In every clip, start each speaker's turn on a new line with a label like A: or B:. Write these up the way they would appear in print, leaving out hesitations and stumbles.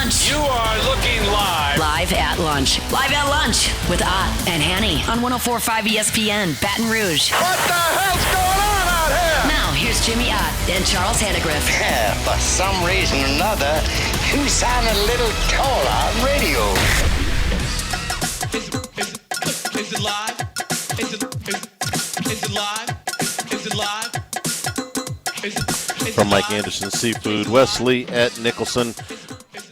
A: Lunch.
B: You are looking live.
A: Live at lunch. Live at lunch with Ott and Hanny on 104.5 ESPN, Baton Rouge.
B: What the hell's going on out here?
A: Now, here's Jimmy Ott and Charles Hannegriff.
C: For some reason or another, you sound a little taller on radio.
D: Is it live? Is it live? Is it live?
E: From Mike Anderson Seafood, Wesley at Nicholson.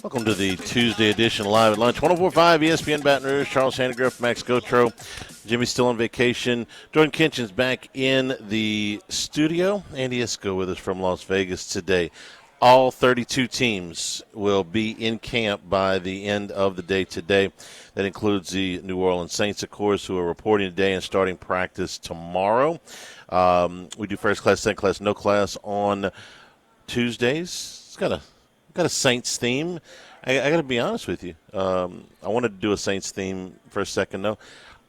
E: Welcome to the Tuesday edition of Live at Lunch. 104.5 ESPN Baton Rouge. Charles Hannegriff, Max Gotro. Jimmy's still on vacation. Jordan Kinchin's back in the studio. Andy Isco with us from Las Vegas today. All 32 teams will be in camp by the end of the day today. That includes the New Orleans Saints, of course, who are reporting today and starting practice tomorrow. We do first class, second class, no class on Tuesdays. It's got a Saints theme. I got to be honest with you. I wanted to do a Saints theme for a second, though.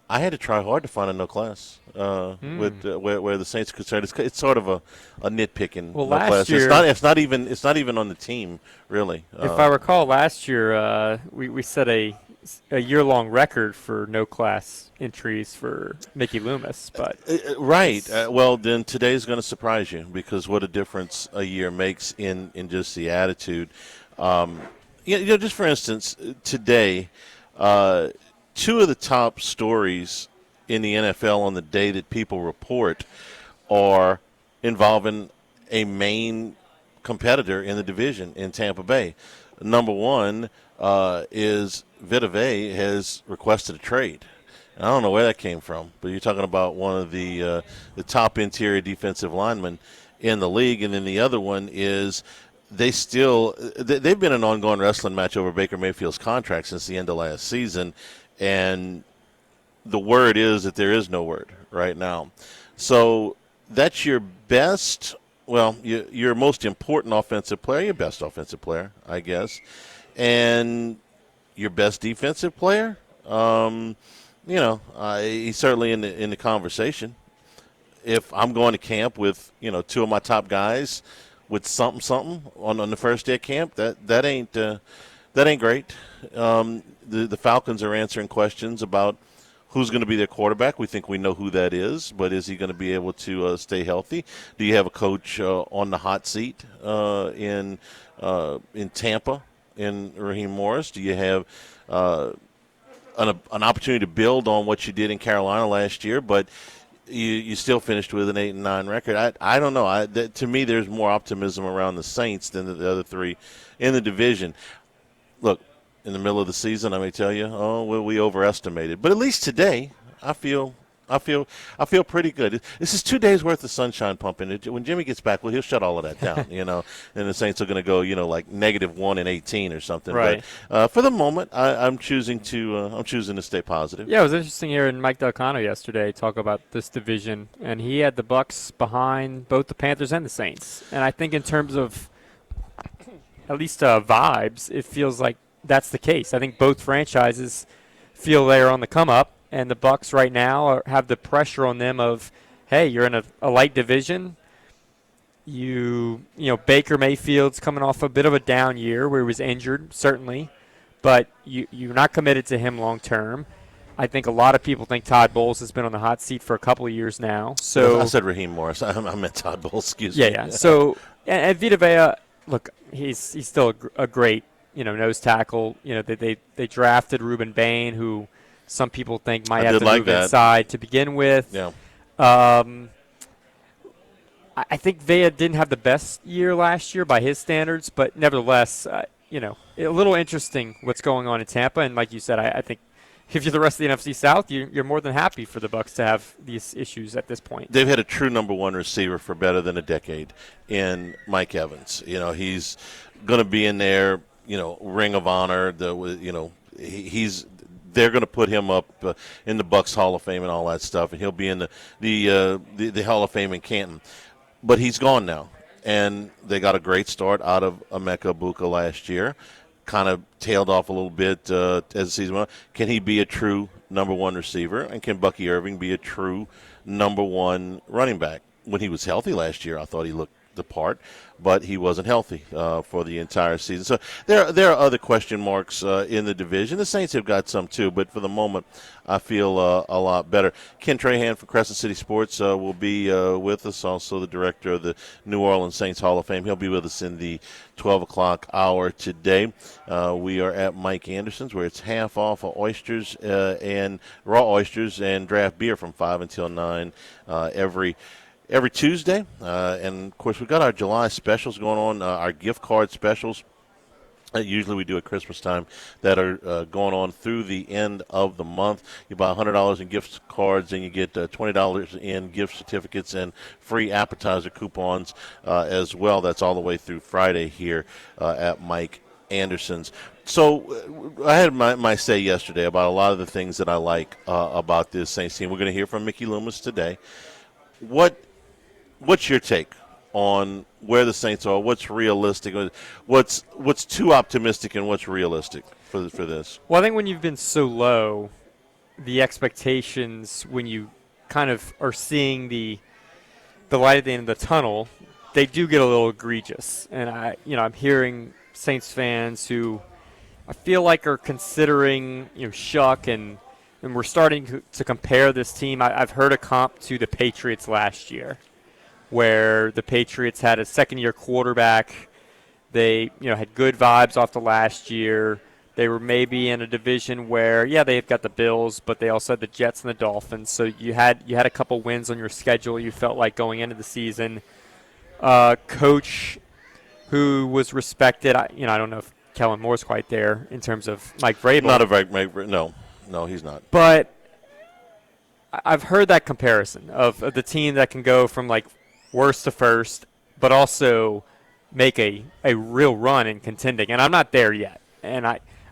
E: I had to try hard to find a no class with where the Saints are concerned. It's sort of a nitpicking
F: no
E: class.
F: Last year,
E: it's not even on the team really.
F: If I recall, last year we set a year-long record for no class entries for Mickey Loomis, but
E: right. Well, then today's going to surprise you because what a difference a year makes in just the attitude. Just for instance, today. Two of the top stories in the NFL on the day that people report are involving a main competitor in the division in Tampa Bay. Number one is Vita Vea has requested a trade. I don't know where that came from, but you're talking about one of the top interior defensive linemen in the league. And then the other one is they've been an ongoing wrestling match over Baker Mayfield's contract since the end of last season. And the word is that there is no word right now. So that's your best, your most important offensive player, your best offensive player, I guess, and your best defensive player. He's certainly in the conversation. If I'm going to camp with, two of my top guys with something on the first day of camp, that ain't great. The Falcons are answering questions about who's going to be their quarterback. We think we know who that is, but is he going to be able to stay healthy? Do you have a coach on the hot seat in Tampa in Raheem Morris? Do you have an opportunity to build on what you did in Carolina last year, but you still finished with an 8-9 record? I don't know. To me, there's more optimism around the Saints than the other three in the division. Look, in the middle of the season, I may tell you, we overestimated. But at least today, I feel pretty good. This is 2 days worth of sunshine pumping. When Jimmy gets back, he'll shut all of that down, and the Saints are going to go, like -1 and 18 or something.
F: Right.
E: But for the moment, I'm choosing to stay positive.
F: Yeah, it was interesting hearing Mike Delcano yesterday talk about this division, and he had the Bucs behind both the Panthers and the Saints. And I think in terms of at least vibes, it feels like that's the case. I think both franchises feel they're on the come up, and the Bucs right now have the pressure on them of, hey, you're in a light division. Baker Mayfield's coming off a bit of a down year where he was injured, certainly, but you're not committed to him long term. I think a lot of people think Todd Bowles has been on the hot seat for a couple of years now. So
E: I said Raheem Morris. I meant Todd Bowles. Excuse me.
F: Yeah. So and Vita Vea, look, he's still a great nose tackle. They drafted Ruben Bain, who some people think might have to move inside to begin with.
E: Yeah.
F: I think Vea didn't have the best year last year by his standards, but nevertheless, a little interesting what's going on in Tampa. And like you said, I think if you're the rest of the NFC South, you're more than happy for the Bucs to have these issues at this point.
E: They've had a true number one receiver for better than a decade in Mike Evans. He's going to be in there. Ring of Honor. They're going to put him up in the Bucs Hall of Fame and all that stuff, and he'll be in the Hall of Fame in Canton. But he's gone now, and they got a great start out of Emeka Egbuka last year. Kind of tailed off a little bit as the season went on. Can he be a true number one receiver, and can Bucky Irving be a true number one running back? When he was healthy last year, I thought he looked the part, but he wasn't healthy for the entire season. So there are other question marks in the division. The Saints have got some too, but for the moment, I feel a lot better. Ken Trahan from Crescent City Sports will be with us, also the director of the New Orleans Saints Hall of Fame. He'll be with us in the 12 o'clock hour today. We are at Mike Anderson's, where it's half off of oysters and raw oysters and draft beer from 5 until 9 every Tuesday. And, of course, we've got our July specials going on, our gift card specials. Usually we do at Christmas time that are going on through the end of the month. You buy $100 in gift cards and you get $20 in gift certificates and free appetizer coupons as well. That's all the way through Friday here at Mike Anderson's. So I had my say yesterday about a lot of the things that I like about this Saints team. We're going to hear from Mickey Loomis today. What's your take on where the Saints are? What's realistic? What's too optimistic and what's realistic for this?
F: Well, I think when you've been so low, the expectations, when you kind of are seeing the light at the end of the tunnel, they do get a little egregious. And I'm hearing Saints fans who I feel like are considering shuck, and we're starting to compare this team. I've heard a comp to the Patriots last year, where the Patriots had a second-year quarterback. They, had good vibes off the last year. They were maybe in a division where, they've got the Bills, but they also had the Jets and the Dolphins. So you had a couple wins on your schedule. You felt like going into the season. Coach who was respected. I don't know if Kellen Moore's quite there in terms of Mike Vrabel.
E: Not a Mike. No, he's not.
F: But I've heard that comparison of the team that can go from like worst to first, but also make a real run in contending. And I'm not there yet. And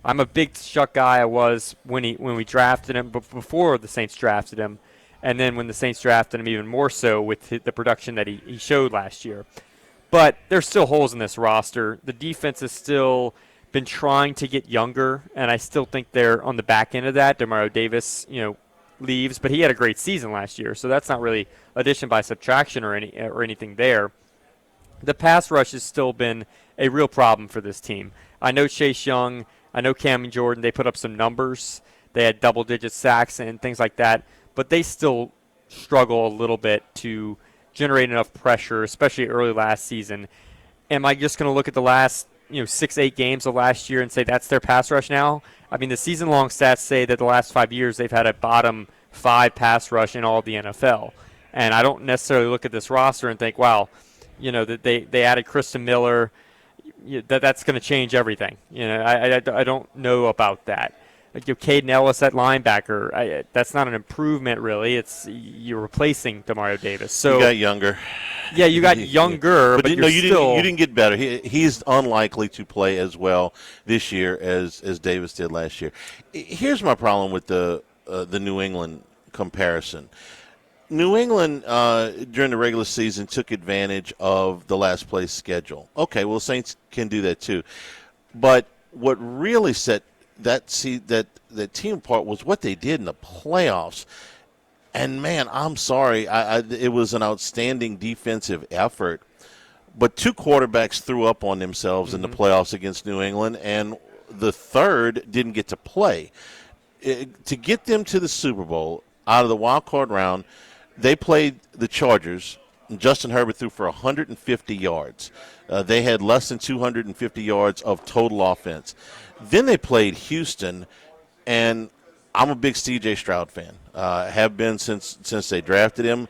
F: I'm a big Shuck guy. I was when we drafted him, but before the Saints drafted him, and then when the Saints drafted him even more so with the production that he showed last year. But there's still holes in this roster. The defense has still been trying to get younger, and I still think they're on the back end of that. Demario Davis, leaves, but he had a great season last year, so that's not really addition by subtraction or anything there. The pass rush has still been a real problem for this team. I know Chase Young, I know Cam Jordan, they put up some numbers. They had double-digit sacks and things like that, but they still struggle a little bit to generate enough pressure, especially early last season. Am I just going to look at the last 6-8 games of last year and say that's their pass rush now? I mean, the season-long stats say that the last 5 years they've had a bottom 5 pass rush in all of the NFL. And I don't necessarily look at this roster and think, wow, that they added Kristen Miller, that's going to change everything. I don't know about that. Caden Ellis at linebacker, that's not an improvement really. It's you're replacing Demario Davis. So
E: you got younger.
F: Yeah, you got younger, but
E: you
F: still.
E: You didn't get better. He's unlikely to play as well this year as Davis did last year. Here's my problem with the New England comparison. New England during the regular season took advantage of the last place schedule. Okay, well, Saints can do that too, but what really set that team apart was what they did in the playoffs. And, man, I'm sorry. It was an outstanding defensive effort. But 2 quarterbacks threw up on themselves in the playoffs against New England, and the third didn't get to play. To get them to the Super Bowl out of the wild card round, they played the Chargers. Justin Herbert threw for 150 yards. They had less than 250 yards of total offense. Then they played Houston, and I'm a big C.J. Stroud fan. Have been since they drafted him.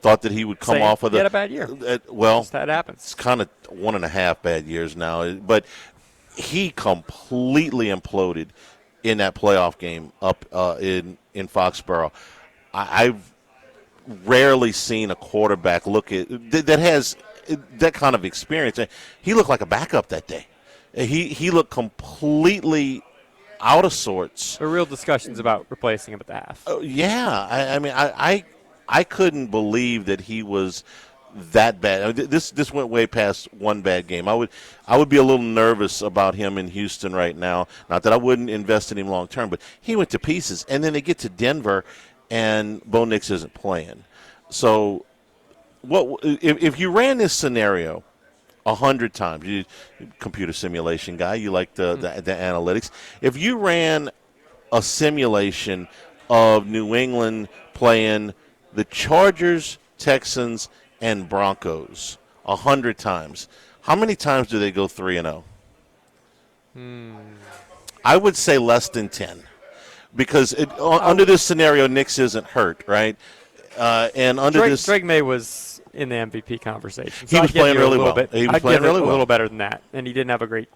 E: Thought that he would come off of
F: he had a bad year. That happens.
E: It's kind of 1.5 bad years now. But he completely imploded in that playoff game up in Foxborough. I've rarely seen a quarterback look at that has that kind of experience. He looked like a backup that day. He looked completely out of sorts.
F: There were real discussions about replacing him at the half.
E: Yeah, I mean, I couldn't believe that he was that bad. I mean, this went way past one bad game. I would be a little nervous about him in Houston right now. Not that I wouldn't invest in him long term, but he went to pieces. And then they get to Denver, and Bo Nix isn't playing. So if you ran this scenario 100 times, you computer simulation guy, you like the analytics. If you ran a simulation of New England playing the Chargers, Texans, and Broncos 100 times, how many times do they go 3-0? I would say less than 10, because under this scenario, Nix isn't hurt, right? And under
F: Drake May was in the MVP conversation.
E: So he was playing really well. He was playing really well.
F: A little better than that, and he didn't have a great,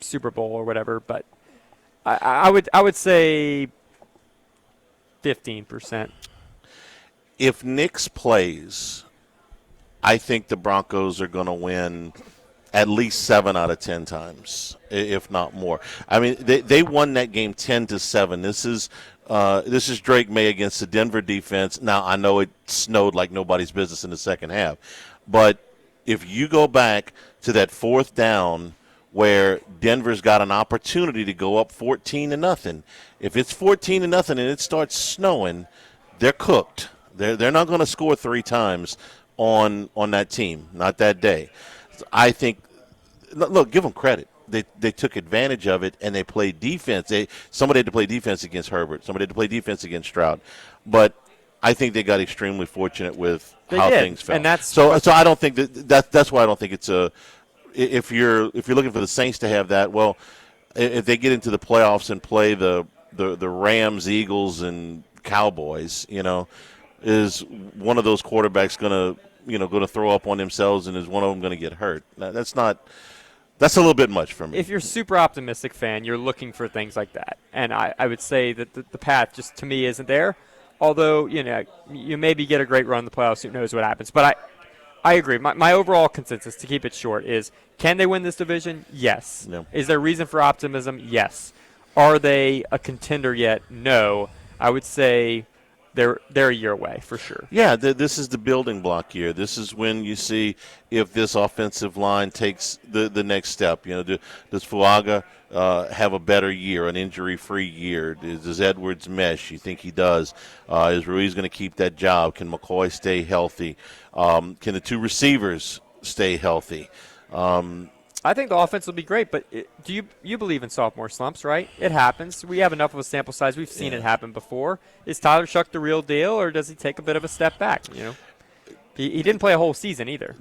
F: Super Bowl or whatever. But I would say 15%.
E: If Nix plays, I think the Broncos are going to win at least 7 out of 10 times, if not more. I mean, they won that game 10-7. This is Drake May against the Denver defense. Now, I know it snowed like nobody's business in the second half, but if you go back to that fourth down where Denver's got an opportunity to go up 14-0, if it's 14-0 and it starts snowing, they're cooked. They're not going to score 3 times on that team, not that day. I think, look, give them credit. They took advantage of it, and they played defense. Somebody had to play defense against Herbert. Somebody had to play defense against Stroud. But I think they got extremely fortunate with how things fell.
F: And
E: so I don't think that's why I don't think it's a. If you're looking for the Saints to have that, well, if they get into the playoffs and play the Rams, Eagles, and Cowboys, is one of those quarterbacks going to throw up on themselves, and is one of them going to get hurt? That's a little bit much for me.
F: If you're a super optimistic fan, you're looking for things like that. And I would say that the path just, to me, isn't there. Although, you maybe get a great run in the playoffs, who knows what happens. But I agree. My overall consensus, to keep it short, is can they win this division? Yes.
E: No.
F: Is there reason for optimism? Yes. Are they a contender yet? No. I would say they're a year away for sure.
E: Yeah, this is the building block year. This is when you see if this offensive line takes the next step. Does Fuaga have a better year, an injury-free year? Does Edwards mesh? You think he does? Is Ruiz going to keep that job? Can McCoy stay healthy? Can the 2 receivers stay healthy?
F: I think the offense will be great, but do you believe in sophomore slumps, right? It happens. We have enough of a sample size. We've seen it happen before. Is Tyler Shuck the real deal, or does he take a bit of a step back? He didn't play a whole season either.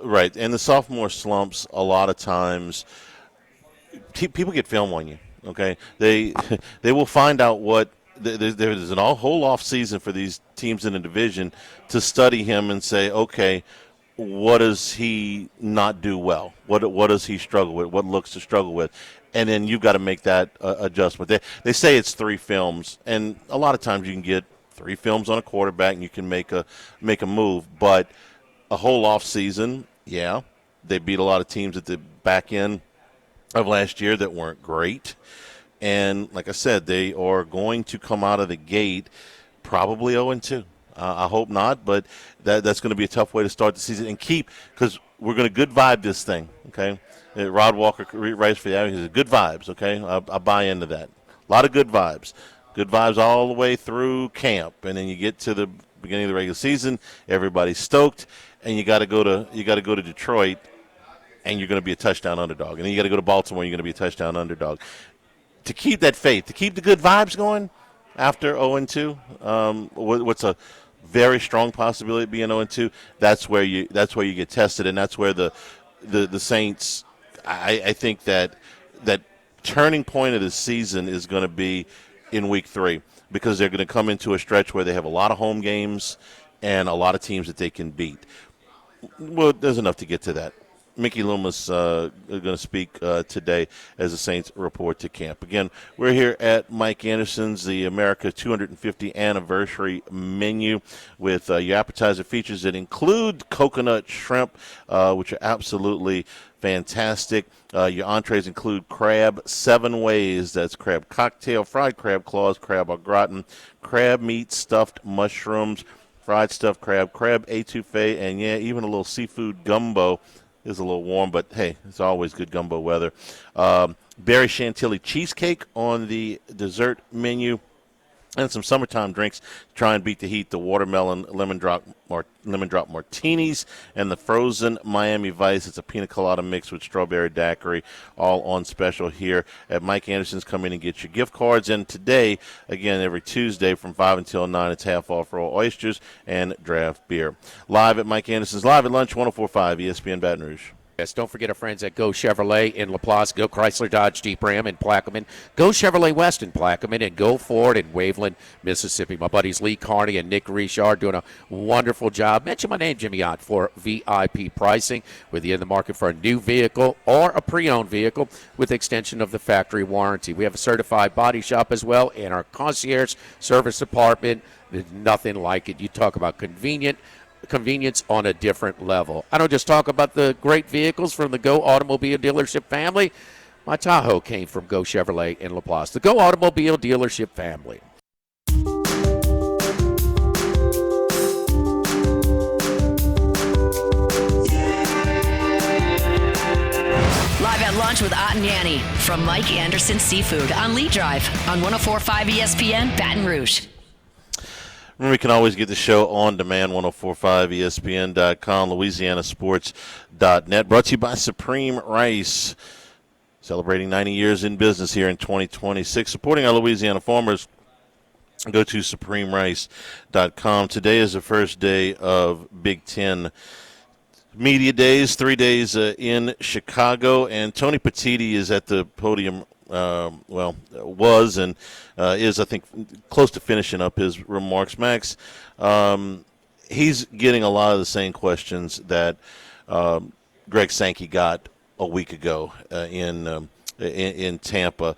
E: Right, and the sophomore slumps, a lot of times, people get film on you, okay? They will find out what – there's a whole off season for these teams in the division to study him and say, okay – what does he not do well? What does he struggle with? What looks to struggle with? And then you've got to make that adjustment. They say it's 3 films, and a lot of times you can get 3 films on a quarterback and you can make a move. But a whole off season, yeah, they beat a lot of teams at the back end of last year that weren't great. And like I said, they are going to come out of the gate probably 0-2. I hope not, but that's going to be a tough way to start the season and keep, because we're going to good vibe this thing, okay? Rod Walker writes for the Advocate. He says, good vibes, okay? I buy into that. A lot of good vibes. Good vibes all the way through camp, and then you get to the beginning of the regular season, everybody's stoked, and you got to go to Detroit, and you're going to be a touchdown underdog, and then you got to go to Baltimore, and you're going to be a touchdown underdog. To keep that faith, to keep the good vibes going after 0-2, what's a very strong possibility of being 0-2. That's where you get tested, and that's where the Saints. I think that turning point of the season is going to be in week 3, because they're going to come into a stretch where they have a lot of home games and a lot of teams that they can beat. Well, there's enough to get to that. Mickey Loomis going to speak today as the Saints report to camp. Again, we're here at Mike Anderson's, the America 250 anniversary menu, with your appetizer features that include coconut shrimp, which are absolutely fantastic. Your entrees include crab 7 ways. That's crab cocktail, fried crab claws, crab au gratin, crab meat, stuffed mushrooms, fried stuffed crab, crab étouffée, and even a little seafood gumbo. It's a little warm, but hey, it's always good gumbo weather. Berry chantilly cheesecake on the dessert menu. and some summertime drinks to try and beat the heat. The watermelon lemon drop martinis and the frozen Miami Vice. It's a pina colada mix with strawberry daiquiri, all on special here at Mike Anderson's. Come in and get your gift cards. And today, again, every Tuesday from 5 until 9, it's half off for all oysters and draft beer. Live at Mike Anderson's, live at lunch, 104.5 ESPN Baton Rouge.
G: Yes, don't forget our friends at Go Chevrolet in LaPlace, Go Chrysler Dodge Jeep Ram in Plaquemine, Go Chevrolet West in Plaquemine, and Go Ford in Waveland, Mississippi. My buddies Lee Carney and Nick Richard doing a wonderful job. Mention my name, Jimmy Ott, for VIP pricing. Whether you're in the market for a new vehicle or a pre-owned vehicle with extension of the factory warranty. We have a certified body shop as well, and our concierge service department. There's nothing like it. You talk about convenience on a different level. I don't just talk about the great vehicles from the Go Automobile Dealership family. My Tahoe came from Go Chevrolet in LaPlace. The Go Automobile Dealership family.
A: Live at lunch with Ott and Yanni from Mike Anderson Seafood on Lee Drive on 104.5 ESPN Baton Rouge.
E: Remember, you can always get the show on demand, 1045ESPN.com, LouisianaSports.net. Brought to you by Supreme Rice, celebrating 90 years in business here in 2026. Supporting our Louisiana farmers, go to SupremeRice.com. Today is the first day of Big Ten Media Days, 3 days in Chicago, and Tony Petitti is at the podium. Was and is, I think, close to finishing up his remarks. Max, he's getting a lot of the same questions that Greg Sankey got a week ago in Tampa.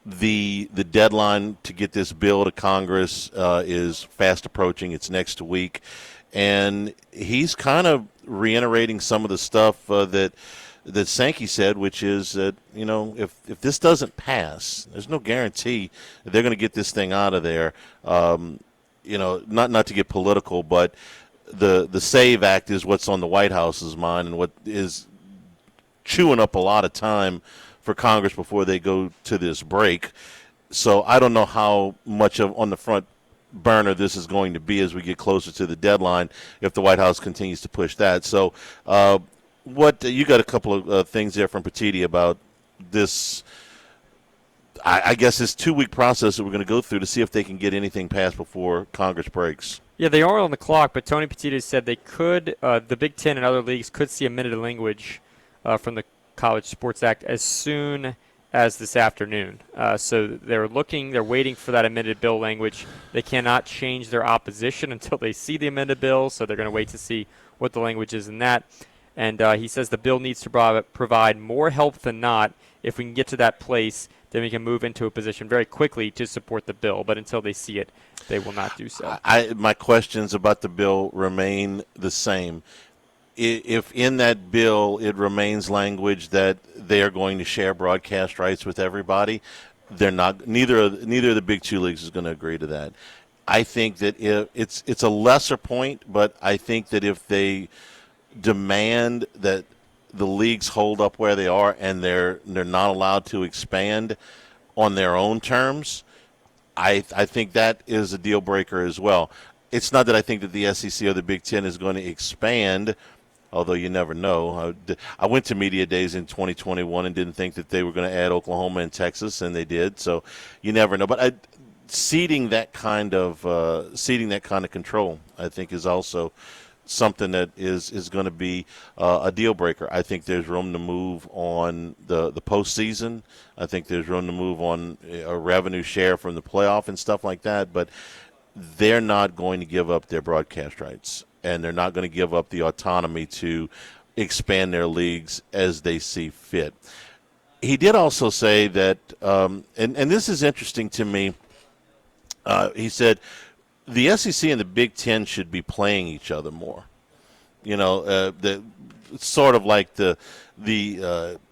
E: The deadline to get this bill to Congress is fast approaching. It's next week, and he's kind of reiterating some of the stuff that Sankey said, which is that, if this doesn't pass, there's no guarantee that they're going to get this thing out of there. Not to get political, but the SAVE Act is what's on the White House's mind and what is chewing up a lot of time for Congress before they go to this break. So I don't know how much of on the front burner this is going to be as we get closer to the deadline if the White House continues to push that. So, what you got a couple of things there from Petitti about this, I guess, this 2-week process that we're going to go through to see if they can get anything passed before Congress breaks.
F: Yeah, they are on the clock, but Tony Petitti said they could, the Big Ten and other leagues could see amended language from the College Sports Act as soon as this afternoon. So they're waiting for that amended bill language. They cannot change their opposition until they see the amended bill, so they're going to wait to see what the language is in that. And he says the bill needs to provide more help than not. If we can get to that place, then we can move into a position very quickly to support the bill. But until they see it, they will not do so.
E: My questions about the bill remain the same. If in that bill it remains language that they are going to share broadcast rights with everybody, they're not. Neither of the big two leagues is going to agree to that. I think that it's a lesser point, but I think that if they demand that the leagues hold up where they are and they're not allowed to expand on their own terms, I think that is a deal breaker as well. It's not that I think that the SEC or the Big Ten is going to expand, although you never know. I went to media days in 2021 and didn't think that they were going to add Oklahoma and Texas, and they did. So you never know. But ceding that kind of control, I think, is also something that is going to be a deal breaker. I think there's room to move on the postseason. I think there's room to move on a revenue share from the playoff and stuff like that. But they're not going to give up their broadcast rights, and they're not going to give up the autonomy to expand their leagues as they see fit. He did also say that, and this is interesting to me, he said, the SEC and the Big Ten should be playing each other more. Sort of like the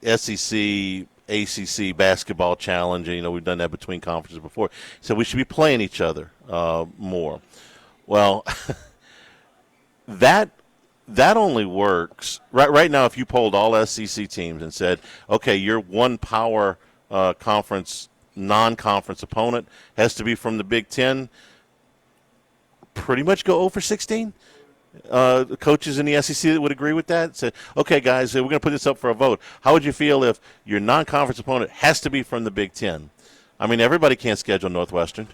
E: SEC ACC basketball challenge. We've done that between conferences before. So we should be playing each other more. Well, that only works right now. If you polled all SEC teams and said, "Okay, you're one power conference non-conference opponent has to be from the Big Ten, pretty much go 0 for 16. Coaches in the SEC that would agree with that say, okay, guys, we're going to put this up for a vote. How would you feel if your non-conference opponent has to be from the Big Ten? I mean, everybody can't schedule Northwestern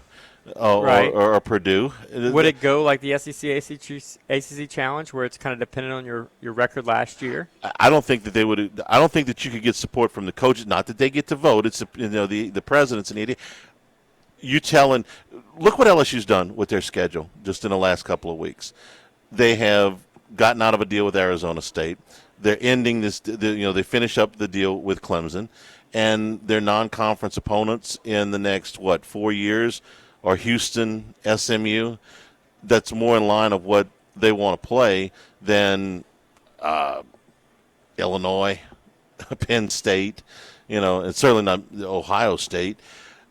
F: Right.
E: or Purdue.
F: Would it go like the SEC ACC Challenge, where it's kind of dependent on your record last year?
E: I don't think that they would. I don't think that you could get support from the coaches. Not that they get to vote. It's the presidents and the. You telling, look what LSU's done with their schedule just in the last couple of weeks. They have gotten out of a deal with Arizona State. They're ending this. They finish up the deal with Clemson, and their non-conference opponents in the next 4 years are Houston, SMU. That's more in line of what they want to play than Illinois, Penn State, and certainly not Ohio State,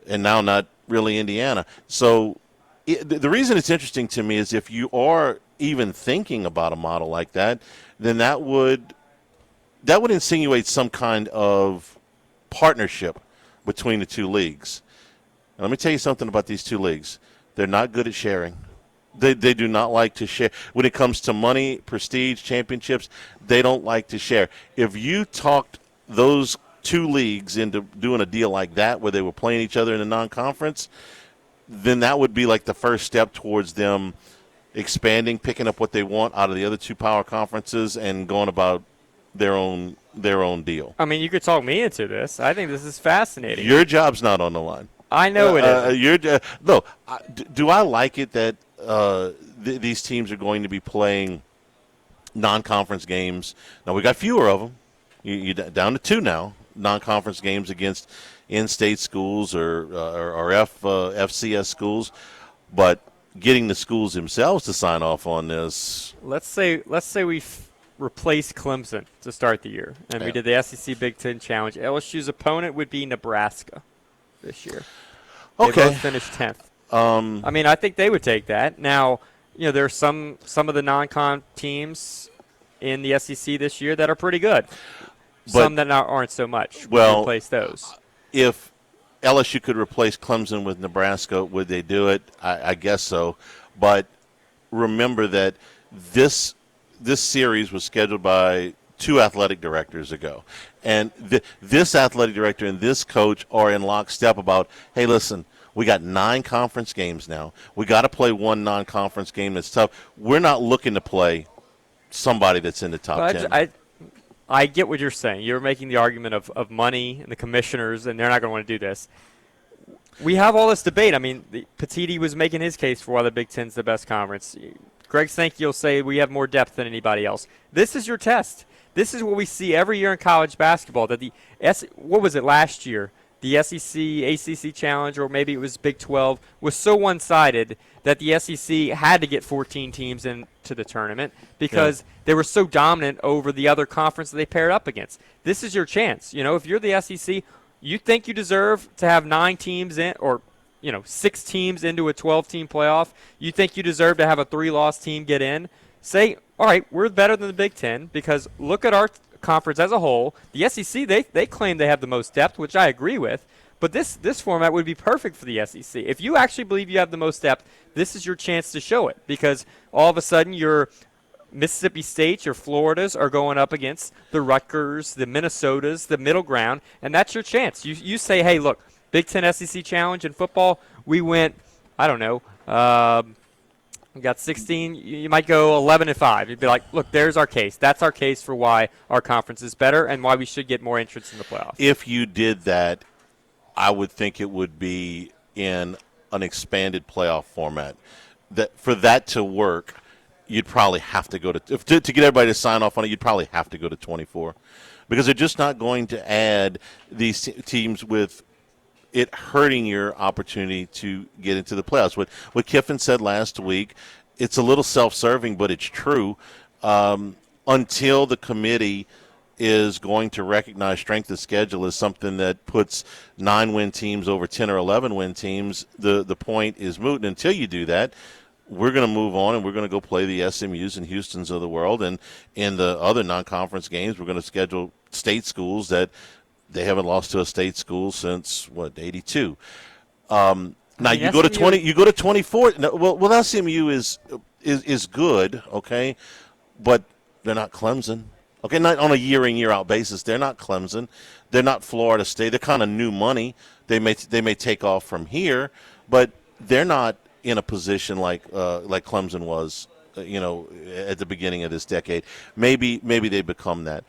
E: and now not really Indiana. So the reason it's interesting to me is if you are even thinking about a model like that, then that would insinuate some kind of partnership between the two leagues. And let me tell you something about these two leagues. They're not good at sharing. They do not like to share. When it comes to money, prestige, championships, they don't like to share. If you talked those two leagues into doing a deal like that where they were playing each other in a non-conference, then that would be like the first step towards them expanding, picking up what they want out of the other two power conferences and going about their own deal.
F: I mean, you could talk me into this. I think this is fascinating.
E: Your job's not on the line.
F: I know it is.
E: Do I like it that these teams are going to be playing non-conference games? Now, we got fewer of them. You're down to 2 now, non-conference games against in-state schools or FCS schools. But getting the schools themselves to sign off on this.
F: Let's say we replace Clemson to start the year, and we did the SEC Big Ten Challenge. LSU's opponent would be Nebraska this year. They both finished 10th. I mean, I think they would take that. Now, there are some of the non-con teams in the SEC this year that are pretty good. Some that aren't so much.
E: Well,
F: replace those.
E: If LSU could replace Clemson with Nebraska, would they do it? I guess so. But remember that this series was scheduled by 2 athletic directors ago. And this athletic director and this coach are in lockstep about, hey, listen, we got 9 conference games now. We got to play 1 non-conference game that's tough. We're not looking to play somebody that's in the top 10.
F: I get what you're saying. You're making the argument of money and the commissioners, and they're not going to want to do this. We have all this debate. I mean, Petiti was making his case for why the Big Ten's the best conference. Greg Sankey will say we have more depth than anybody else. This is your test. This is what we see every year in college basketball. That what was it last year? The SEC, ACC Challenge, or maybe it was Big 12, was so one-sided that the SEC had to get 14 teams into the tournament because they were so dominant over the other conference that they paired up against. This is your chance. If you're the SEC, you think you deserve to have 9 teams in, or 6 teams into a 12-team playoff. You think you deserve to have a 3-loss team get in. Say, all right, we're better than the Big Ten because look at our conference as a whole. The SEC, they claim they have the most depth, which I agree with. But this format would be perfect for the SEC. If you actually believe you have the most depth, this is your chance to show it because all of a sudden your Mississippi State, your Floridas are going up against the Rutgers, the Minnesotas, the middle ground, and that's your chance. You say, hey, look, Big Ten SEC Challenge in football, we went, I don't know, we got 16. You might go 11-5. You'd be like, look, there's our case. That's our case for why our conference is better and why we should get more entrants in the playoffs.
E: If you did that, I would think it would be in an expanded playoff format. That for that to work, you'd probably have to go to get everybody to sign off on it. You'd probably have to go to 24 because they're just not going to add these teams with it hurting your opportunity to get into the playoffs. What Kiffin said last week, it's a little self-serving, but it's true. Until the committee is going to recognize strength of schedule as something that puts 9-win teams over 10 or 11-win teams, the point is moot. And until you do that, we're going to move on and we're going to go play the SMUs and Houstons of the world. And in the other non-conference games, we're going to schedule state schools that They haven't lost to a state school since, 82. Now, you go to
F: SMU
E: 24. No, well, SMU is good, okay, but they're not Clemson. Okay, not on a year-in, year-out basis. They're not Clemson. They're not Florida State. They're kind of new money. They may take off from here, but they're not in a position like Clemson was, at the beginning of this decade. Maybe they become that.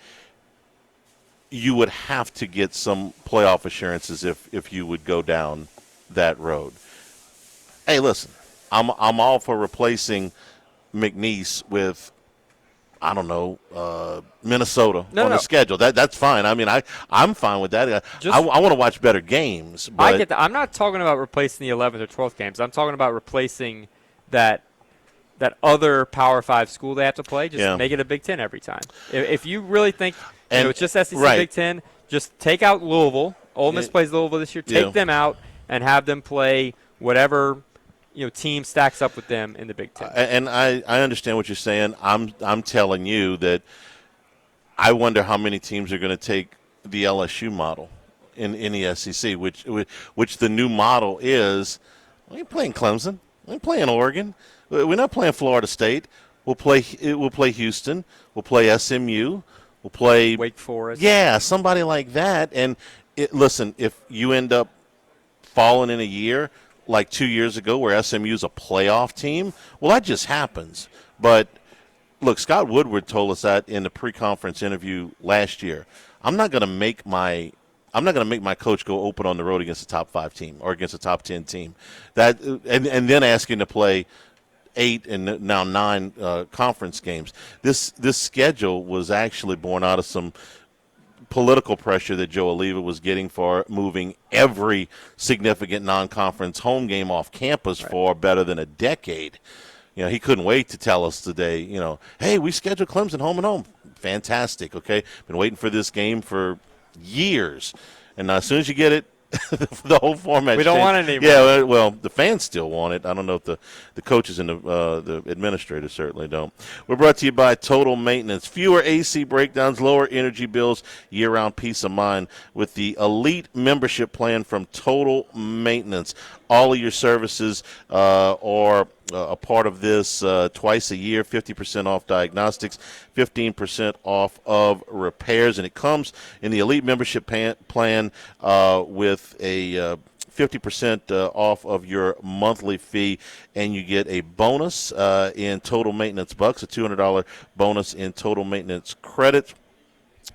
E: You would have to get some playoff assurances if you would go down that road. Hey, listen, I'm all for replacing McNeese with, I don't know, Minnesota on the schedule. That's fine. I mean, I'm fine with that. I want to watch better games. But
F: I get that. I'm not talking about replacing the 11th or 12th games. I'm talking about replacing that other Power 5 school they have to play. Just make it a Big Ten every time. If you really think it's just SEC Big Ten, just take out Louisville. Ole Miss plays Louisville this year. Take them out and have them play whatever team stacks up with them in the Big Ten.
E: And I understand what you're saying. I'm telling you that I wonder how many teams are going to take the LSU model in the SEC, which the new model is. We ain't playing Clemson. We ain't playing Oregon. We're not playing Florida State. We'll play Houston. We'll play SMU. We'll play
F: Wake Forest.
E: Yeah, somebody like that. And listen, if you end up falling in a year like 2 years ago where SMU's a playoff team, well, that just happens. But look, Scott Woodward told us that in the pre-conference interview last year. I'm not going to make my coach go open on the road against a top 5 team or against a top 10 team. That and then asking to play 8 and now 9 conference games. This schedule was actually born out of some political pressure that Joe Oliva was getting for moving every significant non-conference home game off campus for better than a decade. He couldn't wait to tell us today, hey, we scheduled Clemson home and home. Fantastic, okay? Been waiting for this game for years. And as soon as you get it, the whole format
F: we don't
E: changed.
F: want it anymore.
E: Yeah, well, the fans still want it. I don't know if the coaches and the administrators certainly don't. We're brought to you by Total Maintenance. Fewer AC breakdowns, lower energy bills, year-round peace of mind with the Elite membership plan from Total Maintenance. All of your services are a part of this twice a year, 50% off diagnostics, 15% off of repairs, and it comes in the Elite membership plan with a 50% off of your monthly fee, and you get a bonus in Total Maintenance bucks, a $200 bonus in Total Maintenance credits.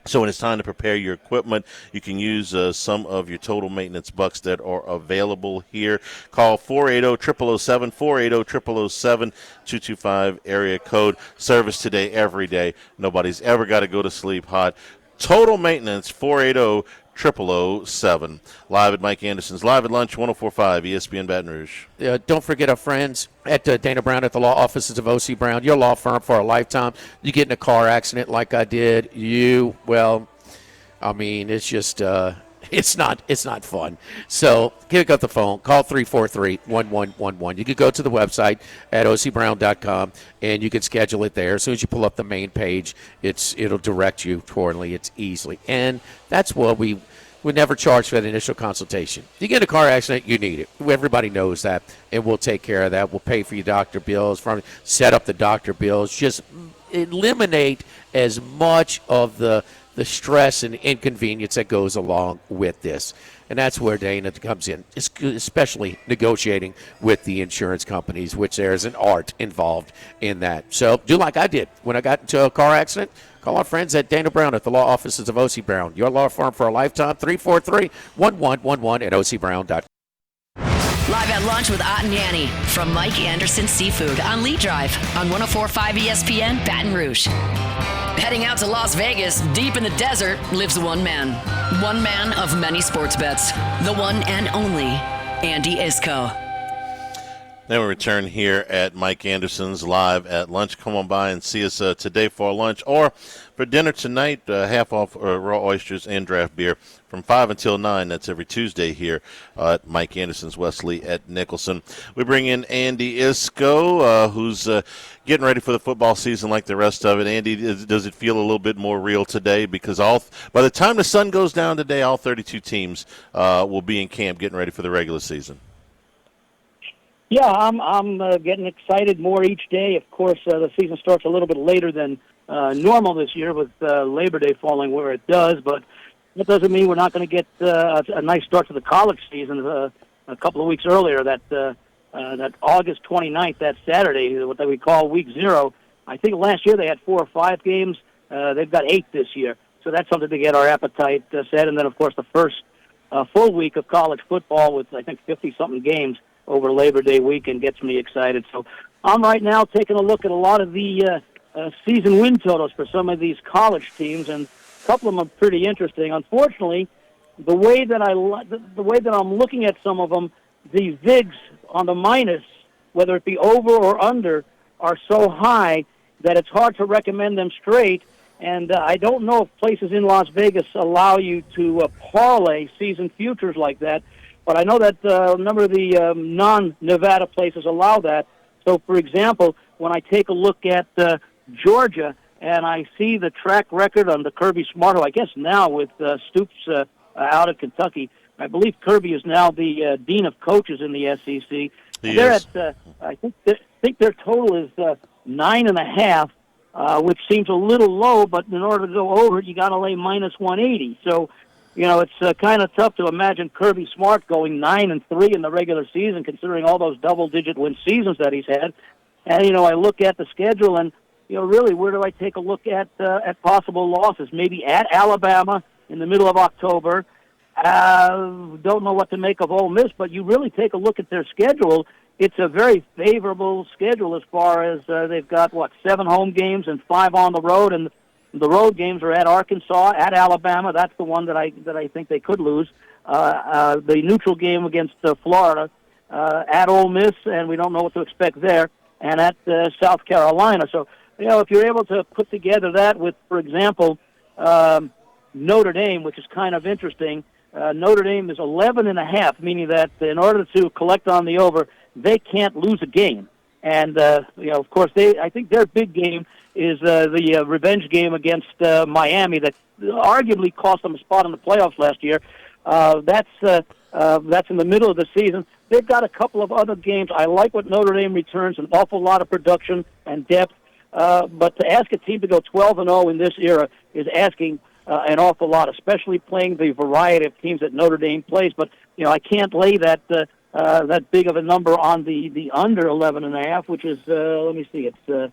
E: So when it's time to prepare your equipment, you can use some of your Total Maintenance bucks that are available here. Call 480-0007, 480-0007, 225 area code. Service today, every day. Nobody's ever got to go to sleep hot. Total Maintenance, 480-0007. Live at Mike Anderson's Live at Lunch, 104.5 ESPN Baton Rouge.
G: Don't forget our friends at Dana Brown at the law offices of O.C. Brown, your law firm for a lifetime. You get in a car accident like I did, it's just it's not fun. So pick up the phone, call 343-1111. You can go to the website at ocbrown.com, and you can schedule it there. As soon as you pull up the main page, it'll direct you accordingly. It's easily. And that's what we never charge for that initial consultation. If you get in a car accident, you need it. Everybody knows that, and we'll take care of that. We'll pay for your doctor bills, set up the doctor bills, just eliminate as much of the stress and inconvenience that goes along with this. And that's where Dana comes in, especially negotiating with the insurance companies, which there's an art involved in that. So do like I did when I got into a car accident. Call our friends at Dana Brown at the law offices of O.C. Brown. Your law firm for a lifetime, 343-1111 at ocbrown.com.
A: Live at Lunch with Ott and Yanni from Mike Anderson Seafood on Lee Drive on 104.5 ESPN Baton Rouge. Heading out to Las Vegas, deep in the desert, lives one man. One man of many sports bets. The one and only Andy Isco.
E: Then we return here at Mike Anderson's live at lunch. Come on by and see us today for lunch or for dinner tonight. Half off raw oysters and draft beer from 5 until 9. That's every Tuesday here at Mike Anderson's Wesley at Nicholson. We bring in Andy Isco, who's getting ready for the football season like the rest of it. Andy, does it feel a little bit more real today? Because by the time the sun goes down today, all 32 teams will be in camp getting ready for the regular season.
H: Yeah, I'm getting excited more each day. Of course, the season starts a little bit later than normal this year with Labor Day falling where it does, but that doesn't mean we're not going to get a nice start to the college season a couple of weeks earlier. That August 29th, that Saturday, what we call Week 0. I think last year they had 4 or 5 games. They've got 8 this year, so that's something to get our appetite set. And then, of course, the first full week of college football with, I think, 50-something games over Labor Day weekend gets me excited. So I'm right now taking a look at a lot of the season win totals for some of these college teams, and a couple of them are pretty interesting. Unfortunately, the way that I'm looking at some of them, the VIGs on the minus, whether it be over or under, are so high that it's hard to recommend them straight. And I don't know if places in Las Vegas allow you to parlay season futures like that. But I know that a number of the non-Nevada places allow that. So, for example, when I take a look at Georgia and I see the track record on the Kirby Smart, who I guess now with Stoops out of Kentucky, I believe Kirby is now the dean of coaches in the SEC. They're at, I think their total is 9.5, which seems a little low. But in order to go over it, you got to lay minus 180. So, you know, it's kind of tough to imagine Kirby Smart going 9-3 in the regular season, considering all those double-digit win seasons that he's had. And you know, I look at the schedule, and you know, really, where do I take a look at possible losses? Maybe at Alabama in the middle of October. Don't know what to make of Ole Miss, but you really take a look at their schedule. It's a very favorable schedule as far as they've got 7 home games and 5 on the road, and the road games are at Arkansas, at Alabama. That's the one that I think they could lose. The neutral game against Florida, at Ole Miss, and we don't know what to expect there, and at South Carolina. So, you know, if you're able to put together that with, for example, Notre Dame, which is kind of interesting. Notre Dame is 11.5, meaning that in order to collect on the over, they can't lose a game. And, you know, of course, I think their big game is the revenge game against Miami that arguably cost them a spot in the playoffs last year. That's in the middle of the season. They've got a couple of other games. I like what Notre Dame returns, an awful lot of production and depth. But to ask a team to go 12-0 in this era is asking an awful lot, especially playing the variety of teams that Notre Dame plays. But, you know, I can't lay that big of a number on the under 11.5, which is, let me see, it's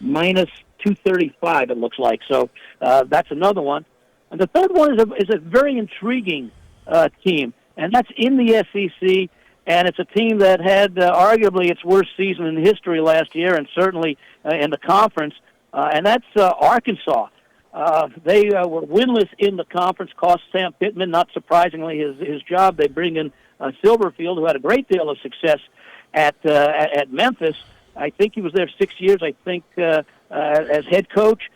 H: minus 235, it looks like. So that's another one. And the third one is a very intriguing team, and that's in the SEC, and it's a team that had arguably its worst season in history last year, and certainly in the conference, and that's Arkansas. They were winless in the conference, cost Sam Pittman, not surprisingly, his job. They bring in Silverfield, who had a great deal of success at Memphis. I think he was there 6 years, I think, as head coach.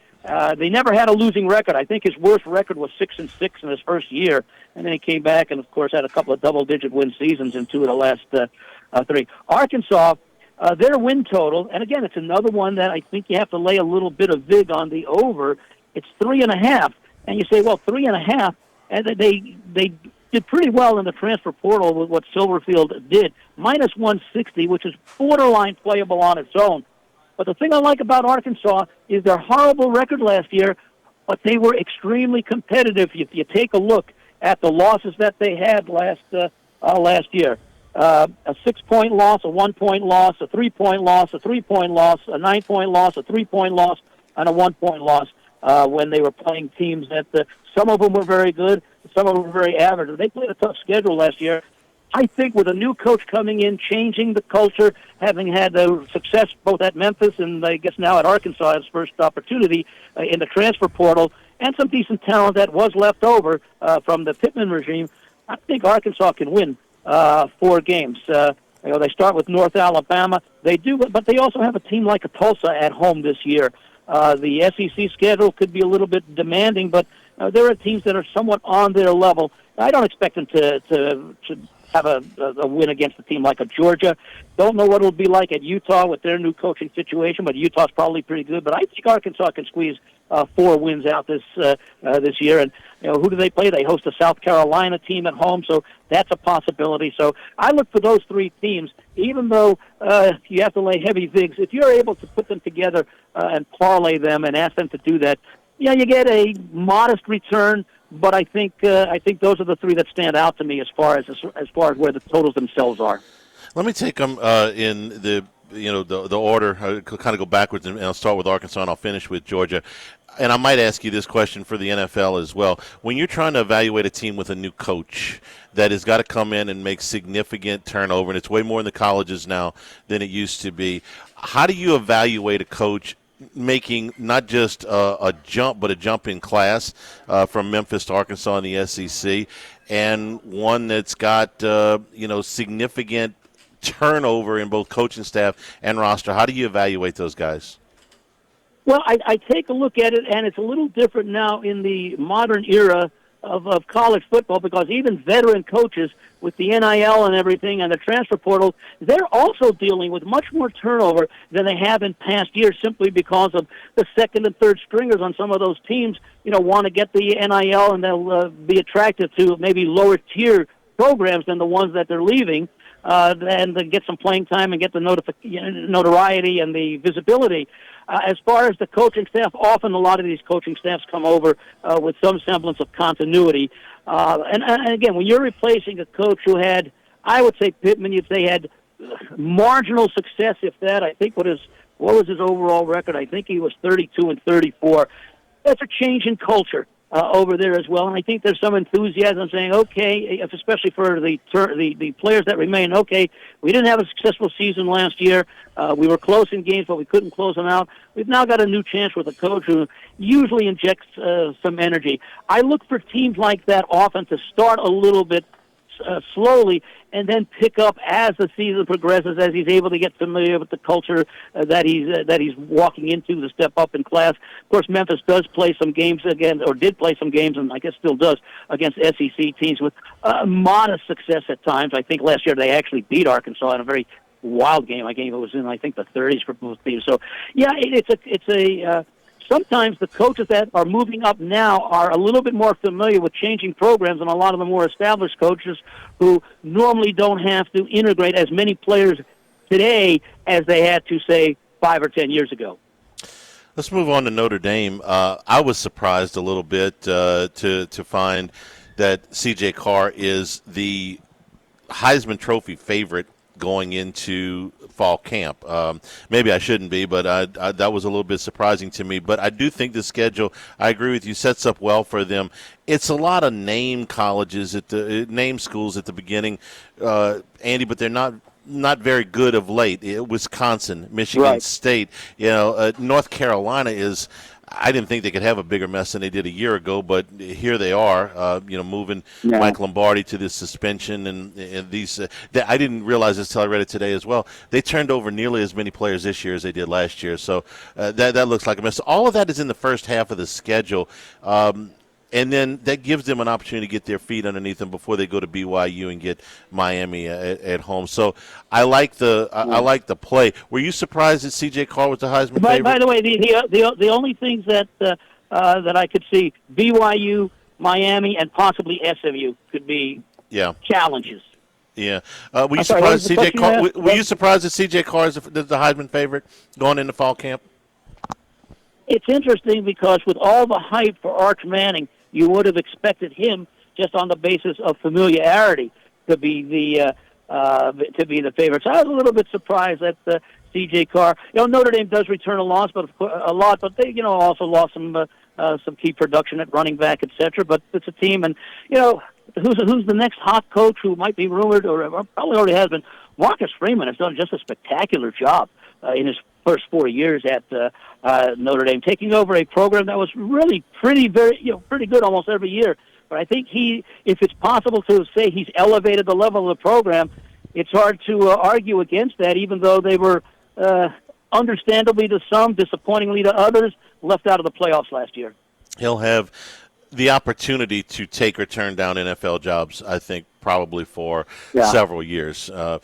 H: They never had a losing record. I think his worst record was 6-6 in his first year, and then he came back and, of course, had a couple of double-digit win seasons in 2 of the last 3. Arkansas, their win total, and again, it's another one that I think you have to lay a little bit of vig on the over. It's 3.5, and you say, well, 3.5, and they did pretty well in the transfer portal with what Silverfield did. Minus 160, which is borderline playable on its own. But the thing I like about Arkansas is their horrible record last year, but they were extremely competitive. If you take a look at the losses that they had last year, a 6-point loss, a 1-point loss, a 3-point loss, a 3-point loss, a 9-point loss, a 3-point loss, and a 1-point loss when they were playing teams that some of them were very good, some of them were very average. They played a tough schedule last year. I think with a new coach coming in, changing the culture, having had success both at Memphis and I guess now at Arkansas, his first opportunity in the transfer portal, and some decent talent that was left over from the Pittman regime, I think Arkansas can win 4 games. They start with North Alabama. They do, but they also have a team like a Tulsa at home this year. The SEC schedule could be a little bit demanding, but there are teams that are somewhat on their level. I don't expect them to have a win against a team like a Georgia. Don't know what it'll be like at Utah with their new coaching situation, but Utah's probably pretty good. But I think Arkansas can squeeze 4 wins out this year. And who do they play? They host a South Carolina team at home, so that's a possibility. So I look for those 3 teams, even though you have to lay heavy vigs. If you're able to put them together and parlay them and ask them to do that, you get a modest return. But I think those are the 3 that stand out to me as far as where the totals themselves are.
E: Let me take them in the order. I'll kind of go backwards, and I'll start with Arkansas, and I'll finish with Georgia. And I might ask you this question for the NFL as well. When you're trying to evaluate a team with a new coach that has got to come in and make significant turnover, and it's way more in the colleges now than it used to be, how do you evaluate a coach making not just a jump, but a jump in class from Memphis to Arkansas in the SEC, and one that's got significant turnover in both coaching staff and roster? How do you evaluate those guys?
H: Well, I take a look at it, and it's a little different now in the modern era of college football, because even veteran coaches with the NIL and everything and the transfer portal, they're also dealing with much more turnover than they have in past years, simply because of the second and third stringers on some of those teams, want to get the NIL, and they'll be attracted to maybe lower tier programs than the ones that they're leaving, and to get some playing time and get the notoriety and the visibility. As far as the coaching staff, often a lot of these coaching staffs come over with some semblance of continuity. And again, when you're replacing a coach who had, I would say Pittman, you'd say had marginal success, if that. I think what was his overall record? I think he was 32-34. That's a change in culture over there as well, and I think there's some enthusiasm saying, okay, especially for the players that remain, okay, we didn't have a successful season last year. We were close in games, but we couldn't close them out. We've now got a new chance with a coach who usually injects some energy. I look for teams like that often to start a little bit slowly and then pick up as the season progresses, as he's able to get familiar with the culture that he's walking into to step up in class. Of course, Memphis does play some games again, or did play some games, and I guess still does, against SEC teams with modest success at times. I think last year they actually beat Arkansas in a very wild game. I think it was in, I think, the 30s for both teams. So, yeah, sometimes the coaches that are moving up now are a little bit more familiar with changing programs than a lot of the more established coaches who normally don't have to integrate as many players today as they had to, say, 5 or 10 years ago.
E: Let's move on to Notre Dame. I was surprised a little bit to find that C.J. Carr is the Heisman Trophy favorite going into fall camp. Maybe I shouldn't be, but that was a little bit surprising to me. But I do think the schedule, I agree with you, sets up well for them. It's a lot of name colleges name schools at the beginning, Andy, but they're not very good of late. Wisconsin, Michigan State, North Carolina is. I didn't think they could have a bigger mess than they did a year ago, but here they are, moving Mike Lombardi to this suspension and these. I didn't realize this until I read it today as well. They turned over nearly as many players this year as they did last year, so that looks like a mess. All of that is in the first half of the schedule. And then that gives them an opportunity to get their feet underneath them before they go to BYU and get Miami at home. So I like the play. Were you surprised that C.J. Carr was the Heisman favorite?
H: By the way, the only things that I could see, BYU, Miami, and possibly SMU could be challenges.
E: Yeah. Were you surprised that C.J. Carr is the Heisman favorite going into fall camp?
H: It's interesting because with all the hype for Arch Manning, you would have expected him, just on the basis of familiarity, to be the favorite. So I was a little bit surprised that C.J. Carr. Notre Dame does return a loss, but they also lost some key production at running back, etc. But it's a team, and who's the next hot coach who might be rumored or probably already has been? Marcus Freeman has done just a spectacular job in his first 4 years at Notre Dame, taking over a program that was really pretty good almost every year. But I think if it's possible to say he's elevated the level of the program, it's hard to argue against that, even though they were understandably to some, disappointingly to others, left out of the playoffs last year.
E: He'll have the opportunity to take or turn down NFL jobs, I think, probably for several years. Let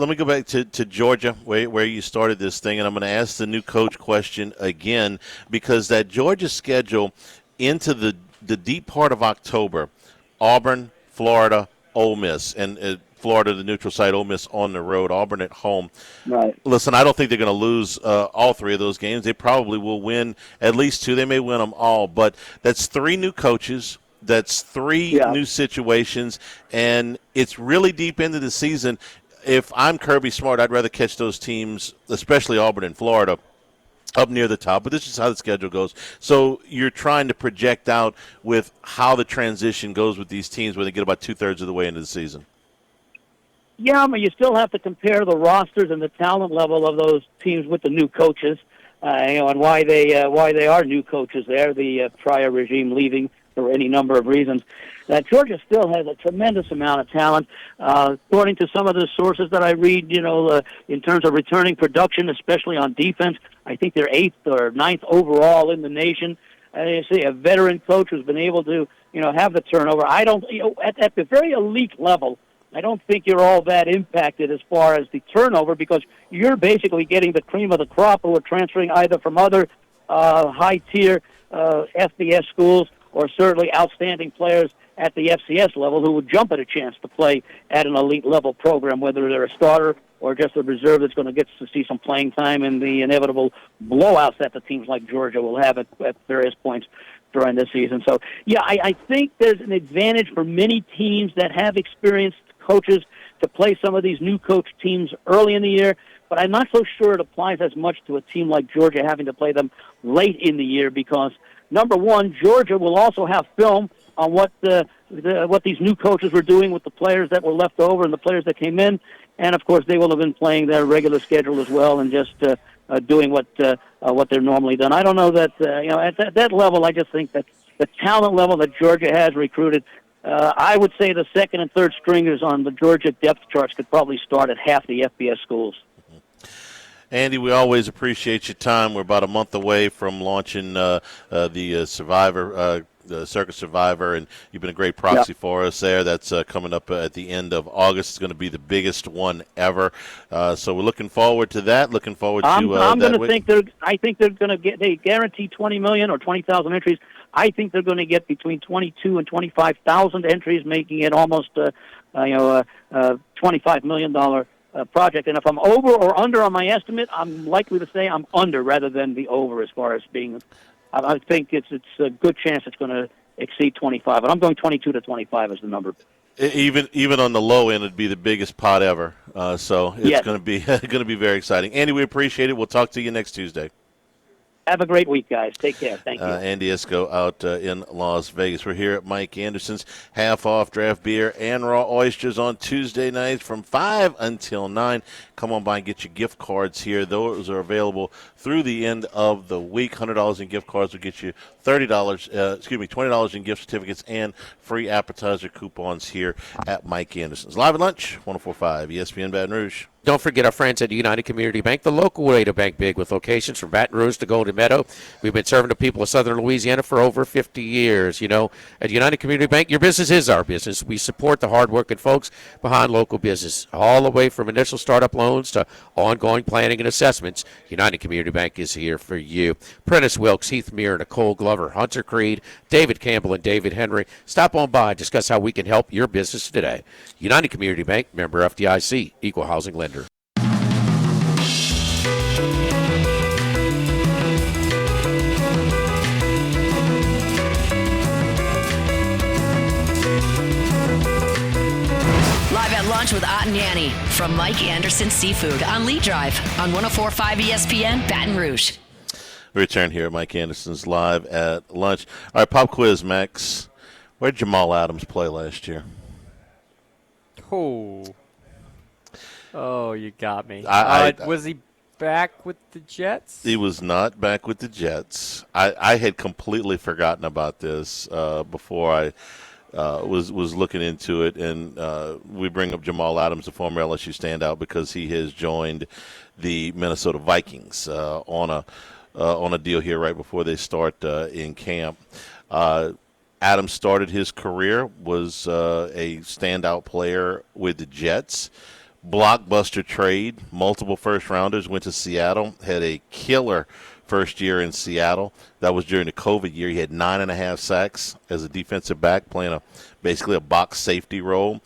E: me go back to Georgia, where you started this thing, and I'm going to ask the new coach question again, because that Georgia schedule into the deep part of October, Auburn, Florida, Ole Miss, and Florida, the neutral site, Ole Miss on the road, Auburn at home.
H: Right.
E: Listen, I don't think they're going to lose all three of those games. They probably will win at least two. They may win them all, but that's three new coaches. That's three new situations, and it's really deep into the season. If I'm Kirby Smart, I'd rather catch those teams, especially Auburn and Florida, up near the top. But this is how the schedule goes. So you're trying to project out with how the transition goes with these teams when they get about two-thirds of the way into the season.
H: Yeah, I mean, you still have to compare the rosters and the talent level of those teams with the new coaches, and why they are new coaches there, the prior regime leaving for any number of reasons. Georgia still has a tremendous amount of talent. According to some of the sources that I read, in terms of returning production, especially on defense, I think they're 8th or 9th overall in the nation. You see a veteran coach who's been able to, have the turnover. I don't, at the very elite level, I don't think you're all that impacted as far as the turnover, because you're basically getting the cream of the crop who are transferring either from other high-tier FBS schools or certainly outstanding players at the FCS level who would jump at a chance to play at an elite-level program, whether they're a starter or just a reserve that's going to get to see some playing time in the inevitable blowouts that the teams like Georgia will have at various points during this season. So, I think there's an advantage for many teams that have experienced coaches to play some of these new coach teams early in the year, but I'm not so sure it applies as much to a team like Georgia having to play them late in the year, because number one, Georgia will also have film on what these new coaches were doing with the players that were left over and the players that came in, and of course they will have been playing their regular schedule as well and just doing what they're normally done. I don't know that at that level. I just think that the talent level that Georgia has recruited, I would say the second and third stringers on the Georgia depth charts could probably start at half the FBS schools.
E: Andy, we always appreciate your time. We're about a month away from launching the Survivor, the Circus Survivor, and you've been a great proxy for us there. That's coming up at the end of August. It's going to be the biggest one ever. So we're looking forward to that. Looking forward to
H: I'm
E: that.
H: I think they're going to get. They guarantee 20 million or 20,000 entries. I think they're going to get between 22 and 25,000 entries, making it almost $25 million project. And if I'm over or under on my estimate, I'm likely to say I'm under rather than the over as far as being. I think it's a good chance it's going to exceed 25. But I'm going 22 to 25 as the number.
E: Even on the low end, it'd be the biggest pot ever. So it's going to be very exciting. Andy, we appreciate it. We'll talk to you next Tuesday.
H: Have a great week, guys. Take care. Thank you.
E: Andy Isco out in Las Vegas. We're here at Mike Anderson's half-off draft beer and raw oysters on Tuesday nights from 5 until 9. Come on by and get your gift cards here. Those are available through the end of the week. $100 in gift cards will get you $20 in gift certificates and free appetizer coupons here at Mike Anderson's. Live at lunch, 104.5 ESPN Baton Rouge.
G: Don't forget our friends at United Community Bank, the local way to bank big with locations from Baton Rouge to Golden Meadow. We've been serving the people of Southern Louisiana for over 50 years. At United Community Bank, your business is our business. We support the hardworking folks behind local business, all the way from initial startup loans to ongoing planning and assessments. United Community Bank is here for you. Prentice Wilkes, Heath Muir, Nicole Glover, Hunter Creed, David Campbell, and David Henry. Stop on by and discuss how we can help your business today. United Community Bank, member FDIC, equal housing lender.
A: Live at lunch with Ott and Yanni from Mike Anderson Seafood on Lee Drive on 104.5 ESPN Baton Rouge.
E: We return here at Mike Anderson's Live at Lunch. All right, pop quiz, Max. Where did Jamal Adams play last year?
F: Oh, you got me. Was he back with the Jets?
E: He was not back with the Jets. I had completely forgotten about this before I was looking into it, and we bring up Jamal Adams, the former LSU standout, because he has joined the Minnesota Vikings on a deal here right before they start in camp. Adams started his career, was a standout player with the Jets. Blockbuster trade, multiple first-rounders, went to Seattle, had a killer first year in Seattle. That was during the COVID year. He had 9.5 sacks as a defensive back, playing basically a box safety role.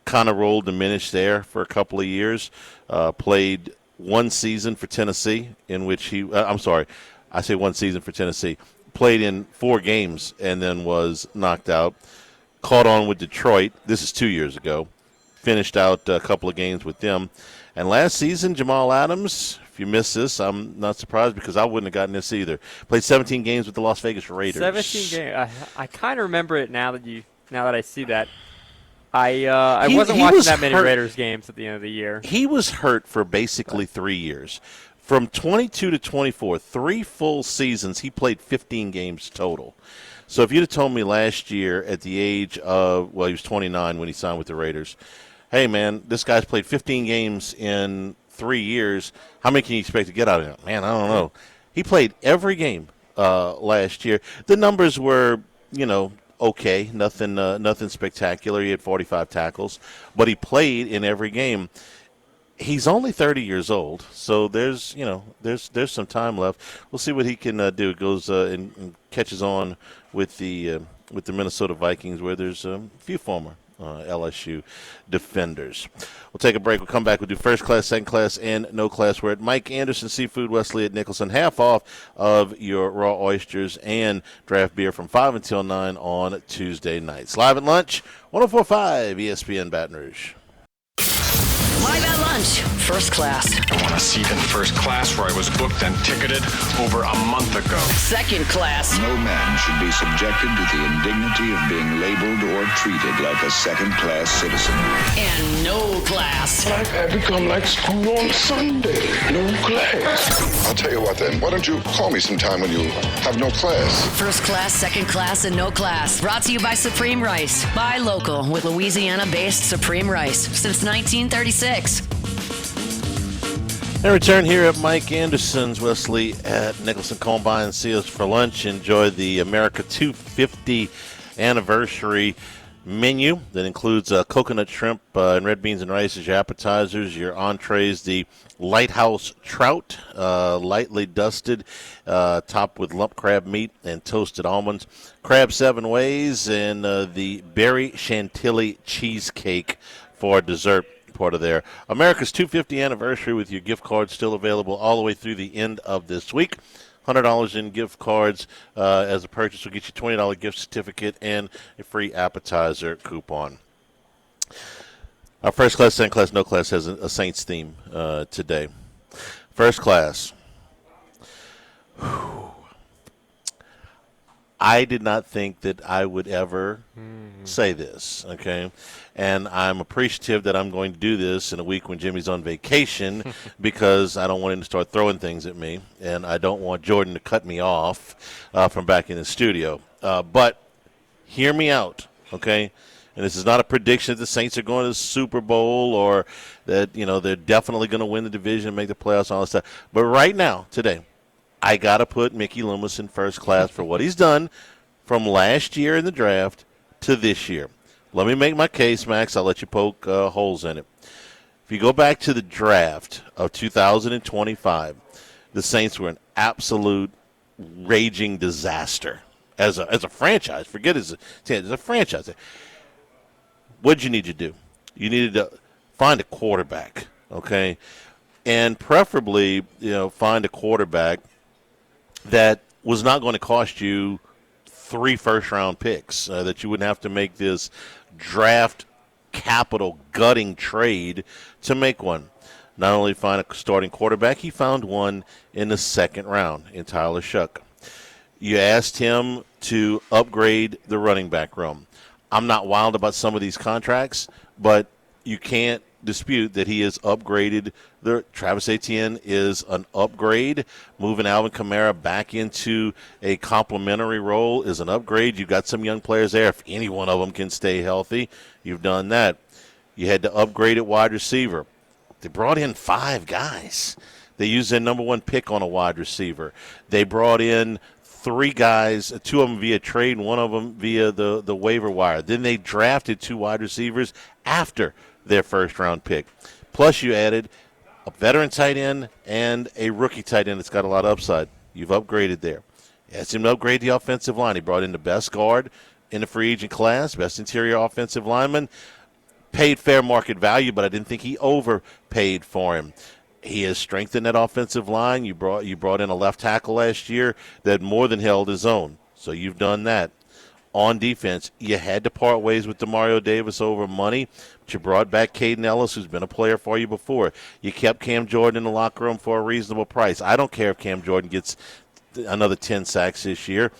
E: Kind of role diminished there for a couple of years. Played one season for Tennessee, in which he I say one season for Tennessee. Played in 4 games and then was knocked out. Caught on with Detroit. This is 2 years ago. Finished out a couple of games with them. And last season, Jamal Adams, if you missed this, I'm not surprised because I wouldn't have gotten this either. Played 17 games with the Las Vegas Raiders.
F: 17 games. I kind of remember it now that I see that. I wasn't watching that many Raiders games at the end of the year.
E: He was hurt for basically 3 years. From 22 to 24, 3 full seasons, he played 15 games total. So if you'd have told me last year at the age of, he was 29 when he signed with the Raiders, hey, man, this guy's played 15 games in 3 years. How many can you expect to get out of him? Man, I don't know. He played every game last year. The numbers were, okay, nothing spectacular. He had 45 tackles, but he played in every game. He's only 30 years old, so there's some time left. We'll see what he can do. Goes and catches on with the Minnesota Vikings, where there's a few former LSU defenders. We'll take a break. We'll come back. We'll do first class, second class, and no class. We're at Mike Anderson Seafood, Wesley at Nicholson. Half off of your raw oysters and draft beer from 5 until 9 on Tuesday nights. Live at lunch, 104.5 ESPN Baton Rouge.
A: Live at lunch, first class.
B: I want a seat in first class where I was booked and ticketed over a month ago.
A: Second class.
I: No man should be subjected to the indignity of being labeled or treated like a second-class citizen.
A: And no class.
J: Life had become like school on Sunday. No class.
K: I'll tell you what then. Why don't you call me sometime when you have no class?
A: First class, second class, and no class. Brought to you by Supreme Rice. Buy local with Louisiana-based Supreme Rice since 1936.
E: And return here at Mike Anderson's, Wesley at Nicholson Combine. See us for lunch. Enjoy the America 250 anniversary menu that includes coconut shrimp and red beans and rice as your appetizers. Your entrees, the lighthouse trout, lightly dusted, topped with lump crab meat and toasted almonds. Crab 7 ways, and the berry chantilly cheesecake for dessert. Part of their America's 250 anniversary with your gift cards still available all the way through the end of this week. $100 in gift cards as a purchase will get you a $20 gift certificate and a free appetizer coupon. Our first class, second class, no class has a Saints theme today. First class. I did not think that I would ever say this, okay? And I'm appreciative that I'm going to do this in a week when Jimmy's on vacation because I don't want him to start throwing things at me, and I don't want Jordan to cut me off from back in the studio. But hear me out, okay? And this is not a prediction that the Saints are going to the Super Bowl or that, they're definitely going to win the division and make the playoffs and all that stuff. But right now, today, I got to put Mickey Loomis in first class for what he's done from last year in the draft to this year. Let me make my case, Max. I'll let you poke holes in it. If you go back to the draft of 2025, the Saints were an absolute raging disaster as a franchise. Forget as a franchise. What did you need to do? You needed to find a quarterback, okay? And preferably, find a quarterback that was not going to cost you 3 first-round picks, that you wouldn't have to make this draft capital gutting trade to make one. Not only find a starting quarterback, he found one in the second round in Tyler Shuck. You asked him to upgrade the running back room. I'm not wild about some of these contracts, but you can't dispute that he has upgraded. Travis Etienne is an upgrade. Moving Alvin Kamara back into a complementary role is an upgrade. You've got some young players there. If any one of them can stay healthy, you've done that. You had to upgrade at wide receiver. They brought in 5 guys. They used their number 1 pick on a wide receiver. They brought in 3 guys, 2 of them via trade, 1 of them via the waiver wire. Then they drafted 2 wide receivers after their first-round pick. Plus you added a veteran tight end and a rookie tight end that's got a lot of upside. You've upgraded there. You asked him to upgrade the offensive line. He brought in the best guard in the free agent class, best interior offensive lineman. Paid fair market value, but I didn't think he overpaid for him. He has strengthened that offensive line. You brought in a left tackle last year that more than held his own. So you've done that. On defense, you had to part ways with Demario Davis over money, but you brought back Caden Ellis, who's been a player for you before. You kept Cam Jordan in the locker room for a reasonable price. I don't care if Cam Jordan gets another 10 sacks this year.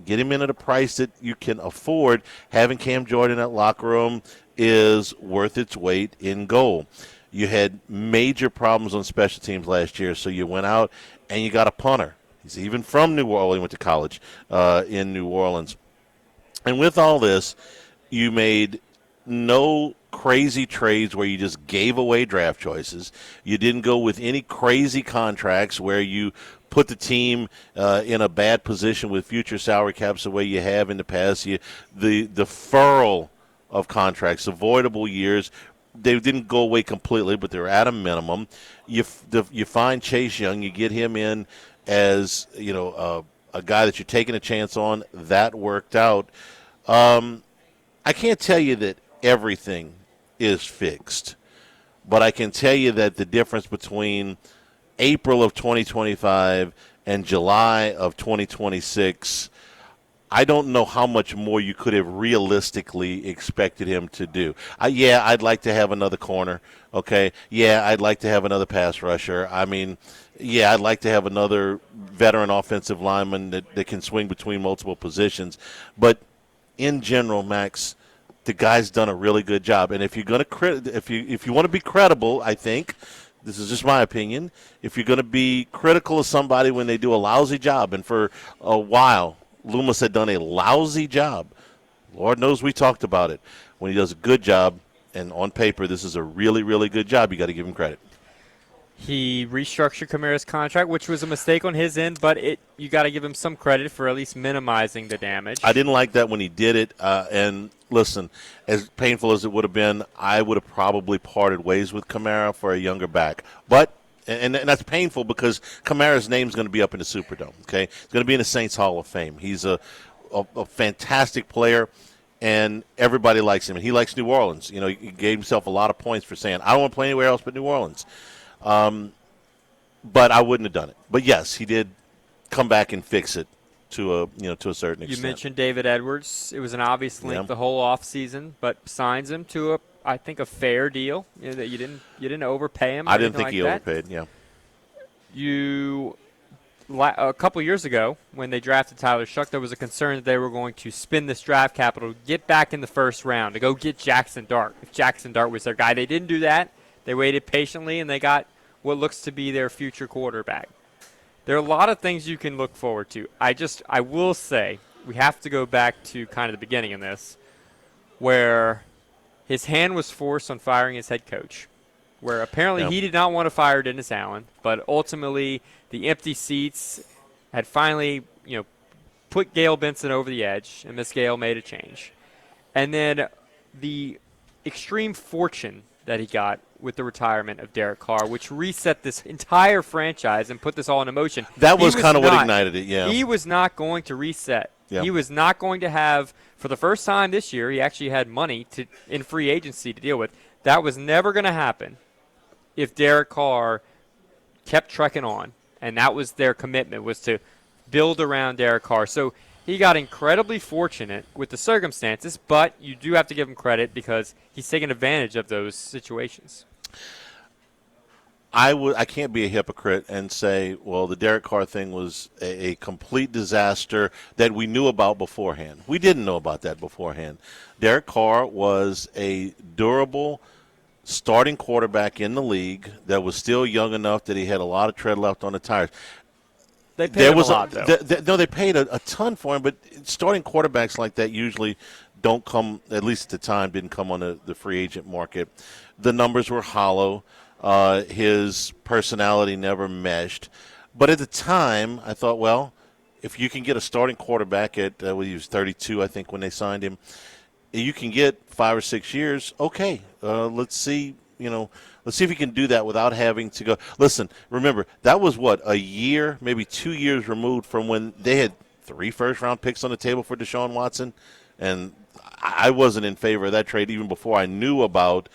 E: Get him in at a price that you can afford. Having Cam Jordan in that locker room is worth its weight in gold. You had major problems on special teams last year, so you went out and you got a punter. He's even from New Orleans. He went to college in New Orleans. And with all this, you made no crazy trades where you just gave away draft choices. You didn't go with any crazy contracts where you put the team in a bad position with future salary caps the way you have in the past. The deferral of contracts, avoidable years, they didn't go away completely, but they're at a minimum. You find Chase Young, you get him in as a guy that you're taking a chance on. That worked out. I can't tell you that everything is fixed, but I can tell you that the difference between April of 2025 and July of 2026, I don't know how much more you could have realistically expected him to do. I'd like to have another corner, okay? Yeah, I'd like to have another pass rusher. I mean, yeah, I'd like to have another veteran offensive lineman that can swing between multiple positions. But in general, Max, the guy's done a really good job. And if you're going to if you want to be credible, I think this is just my opinion. If you're going to be critical of somebody when they do a lousy job, and for a while Loomis had done a lousy job, Lord knows we talked about it. When he does a good job, and on paper this is a really, really good job, you got to give him credit.
F: He restructured Kamara's contract, which was a mistake on his end, but you got to give him some credit for at least minimizing the damage.
E: I didn't like that when he did it. And listen, as painful as it would have been, I would have probably parted ways with Kamara for a younger back. But and that's painful because Kamara's name is going to be up in the Superdome. Okay, it's going to be in the Saints Hall of Fame. He's a fantastic player, and everybody likes him. And he likes New Orleans. He gave himself a lot of points for saying, "I don't want to play anywhere else but New Orleans." But I wouldn't have done it. But yes, he did come back and fix it to a certain extent.
F: You mentioned David Edwards. It was an obvious link the whole offseason, but signs him to I think a fair deal. That you didn't overpay him.
E: I didn't think he overpaid. Yeah.
F: A couple years ago, when they drafted Tyler Shuck, there was a concern that they were going to spend this draft capital, get back in the first round to go get Jackson Dart. If Jackson Dart was their guy, they didn't do that. They waited patiently, and they got what looks to be their future quarterback. There are a lot of things you can look forward to. I will say, we have to go back to kind of the beginning of this, where his hand was forced on firing his head coach, where apparently he did not want to fire Dennis Allen, but ultimately the empty seats had finally, put Gail Benson over the edge, and Miss Gail made a change. And then the extreme fortune that he got with the retirement of Derek Carr, which reset this entire franchise and put this all in motion.
E: That was kind of what ignited it, yeah.
F: He was not going to reset. Yeah. He was not going to have, for the first time this year, he actually had money in free agency to deal with. That was never going to happen if Derek Carr kept trekking on, and that was their commitment, was to build around Derek Carr. So he got incredibly fortunate with the circumstances, but you do have to give him credit because he's taken advantage of those situations.
E: I can't be a hypocrite and say, well, the Derek Carr thing was a complete disaster that we knew about beforehand. We didn't know about that beforehand. Derek Carr was a durable, starting quarterback in the league that was still young enough that he had a lot of tread left on the tires.
F: They paid him a lot, though.
E: No, they paid a ton for him, but starting quarterbacks like that usually don't come, at least at the time, didn't come on the free agent market. The numbers were hollow. His personality never meshed. But at the time, I thought, well, if you can get a starting quarterback at, he was 32, I think, when they signed him, you can get 5 or 6 years, okay, let's see, let's see if you can do that without having to go. Listen, remember, that was a year, maybe 2 years removed from when they had 3 first-round picks on the table for Deshaun Watson, and I wasn't in favor of that trade even before I knew about,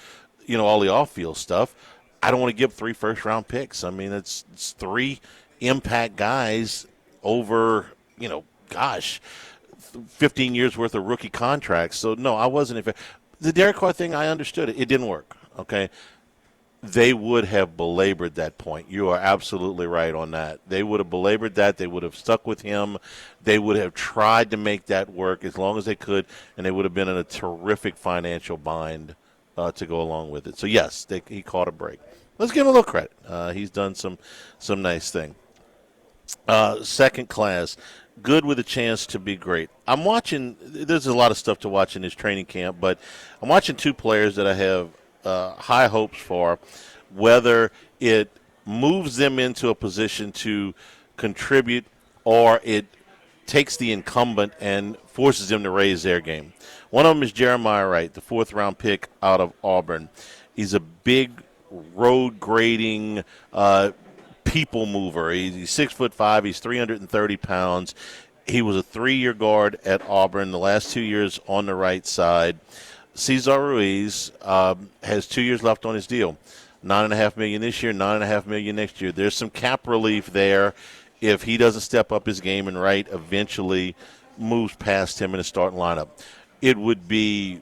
E: all the off-field stuff. I don't want to give 3 first-round picks. I mean, it's 3 impact guys over, 15 years worth of rookie contracts. So, no, I wasn't in favor. The Derek Carr thing, I understood it. It didn't work, okay? They would have belabored that point. You are absolutely right on that. They would have belabored that. They would have stuck with him. They would have tried to make that work as long as they could, and they would have been in a terrific financial bind to go along with it. So, yes, he caught a break. Let's give him a little credit. He's done some nice thing. Second class, good with a chance to be great. I'm watching – there's a lot of stuff to watch in this training camp, but I'm watching 2 players that I have high hopes for, whether it moves them into a position to contribute or it takes the incumbent and forces them to raise their game. One of them is Jeremiah Wright, the 4th-round pick out of Auburn. He's a big road grading people mover. He's 6'5". He's 330 pounds. He was a 3-year guard at Auburn, the last 2 years on the right side. Cesar Ruiz has 2 years left on his deal. $9.5 million this year, $9.5 million next year. There's some cap relief there if he doesn't step up his game and Wright eventually moves past him in the starting lineup. It would be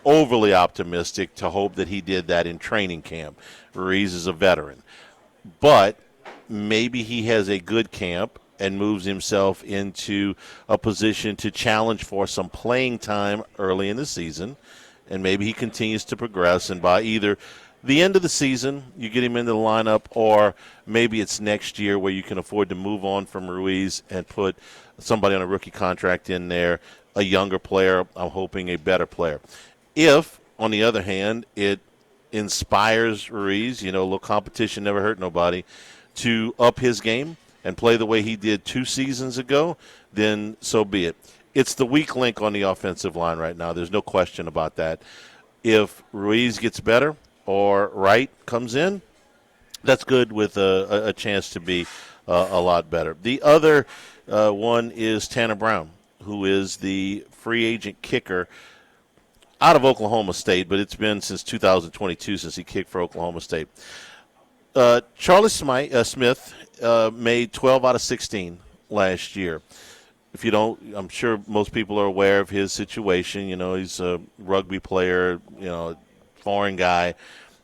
E: overly optimistic to hope that he did that in training camp. Ruiz is a veteran. But maybe he has a good camp and moves himself into a position to challenge for some playing time early in the season, and maybe he continues to progress, and by either the end of the season you get him into the lineup, or maybe it's next year where you can afford to move on from Ruiz and put somebody on a rookie contract in there, a younger player, I'm hoping a better player. If, on the other hand, it inspires Ruiz, a little competition never hurt nobody, to up his game and play the way he did 2 seasons ago, then so be it. It's the weak link on the offensive line right now. There's no question about that. If Ruiz gets better or Wright comes in, that's good with a chance to be a lot better. The other one is Tanner Brown, who is the free agent kicker out of Oklahoma State, but it's been since 2022 since he kicked for Oklahoma State. Charlie Smith made 12 out of 16 last year. If you don't, I'm sure most people are aware of his situation. He's a rugby player, foreign guy,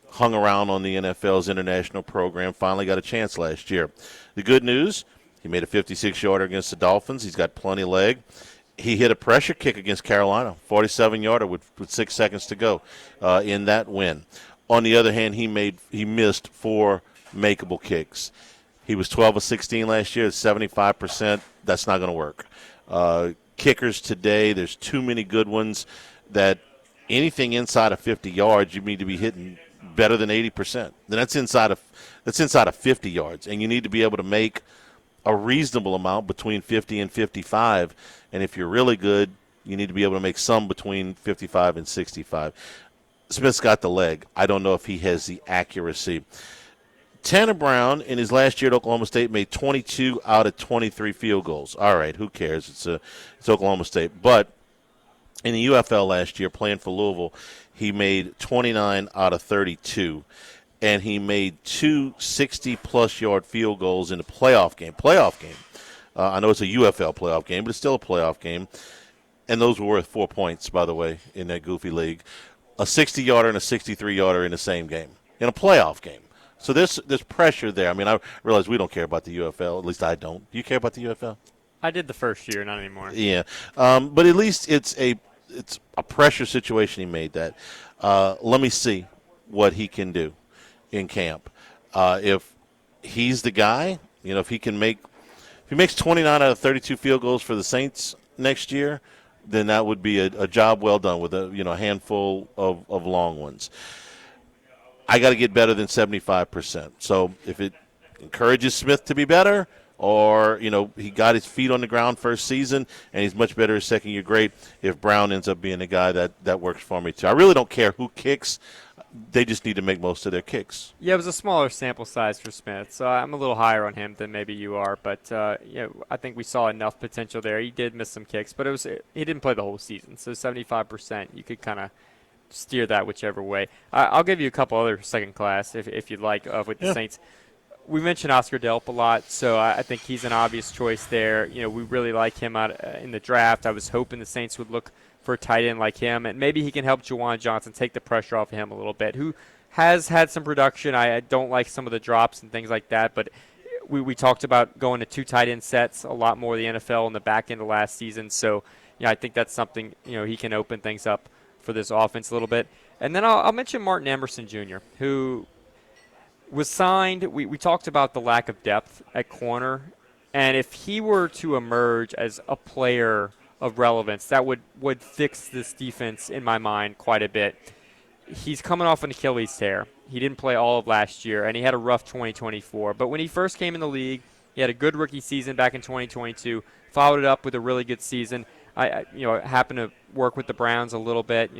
E: hung around on the NFL's international program, finally got a chance last year. The good news, he made a 56-yarder against the Dolphins. He's got plenty of leg. He hit a pressure kick against Carolina, 47-yarder with 6 seconds to go in that win. On the other hand, he missed 4 makeable kicks. He was 12 of 16 last year, 75%. That's not going to work. Kickers today, there's too many good ones that anything inside of 50 yards, you need to be hitting better than 80%. Then that's inside of 50 yards, and you need to be able to make a reasonable amount between 50 and 55. And if you're really good, you need to be able to make some between 55 and 65. Smith's got the leg. I don't know if he has the accuracy. Tanner Brown, in his last year at Oklahoma State, made 22 out of 23 field goals. All right, who cares? It's Oklahoma State. But in the UFL last year, playing for Louisville, he made 29 out of 32. And he made 2 60-plus yard field goals in a playoff game. I know it's a UFL playoff game, but it's still a playoff game. And those were worth 4 points, by the way, in that goofy league. A 60-yarder and a 63-yarder in the same game, in a playoff game. So there's pressure there. I mean, I realize we don't care about the UFL. At least I don't. Do you care about the UFL?
F: I did the first year, not anymore.
E: Yeah. But at least it's a pressure situation he made that. Let me see. what he can do in camp. If he's the guy, if he makes 29 out of 32 field goals for the Saints next year, then that would be a job well done with a handful of long ones. I got to get better than 75%. So if it encourages Smith to be better, or he got his feet on the ground first season and he's much better his second year, great. If Brown ends up being the guy, that works for me too. I really don't care who kicks. They just need to make most of their kicks.
F: Yeah, it was a smaller sample size for Smith, so I'm a little higher on him than maybe you are. But I think we saw enough potential there. He did miss some kicks, but he didn't play the whole season. So 75%, you could kind of steer that whichever way. I'll give you a couple other second class if you'd like with the Saints. We mentioned Oscar Delp a lot, so I think he's an obvious choice there. We really like him out in the draft. I was hoping the Saints would look for a tight end like him, and maybe he can help Juwan Johnson take the pressure off of him a little bit, who has had some production. I don't like some of the drops and things like that, but we talked about going to 2 tight end sets a lot more in the NFL in the back end of last season, so I think that's something he can open things up for this offense a little bit. And then I'll mention Martin Emerson Jr., who was signed. We talked about the lack of depth at corner, and if he were to emerge as a player of relevance, that would fix this defense in my mind quite a bit. He's coming off an Achilles tear. He didn't play all of last year, and he had a rough 2024. But when he first came in the league, he had a good rookie season back in 2022, followed it up with a really good season. I happened to work with the Browns a little bit,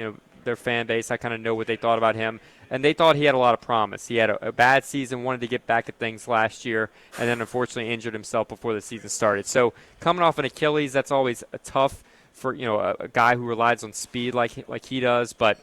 F: their fan base. I kind of know what they thought about him, and they thought he had a lot of promise. He had a bad season, wanted to get back at things last year, and then unfortunately injured himself before the season started. So coming off an Achilles, that's always tough for a guy who relies on speed like he does. But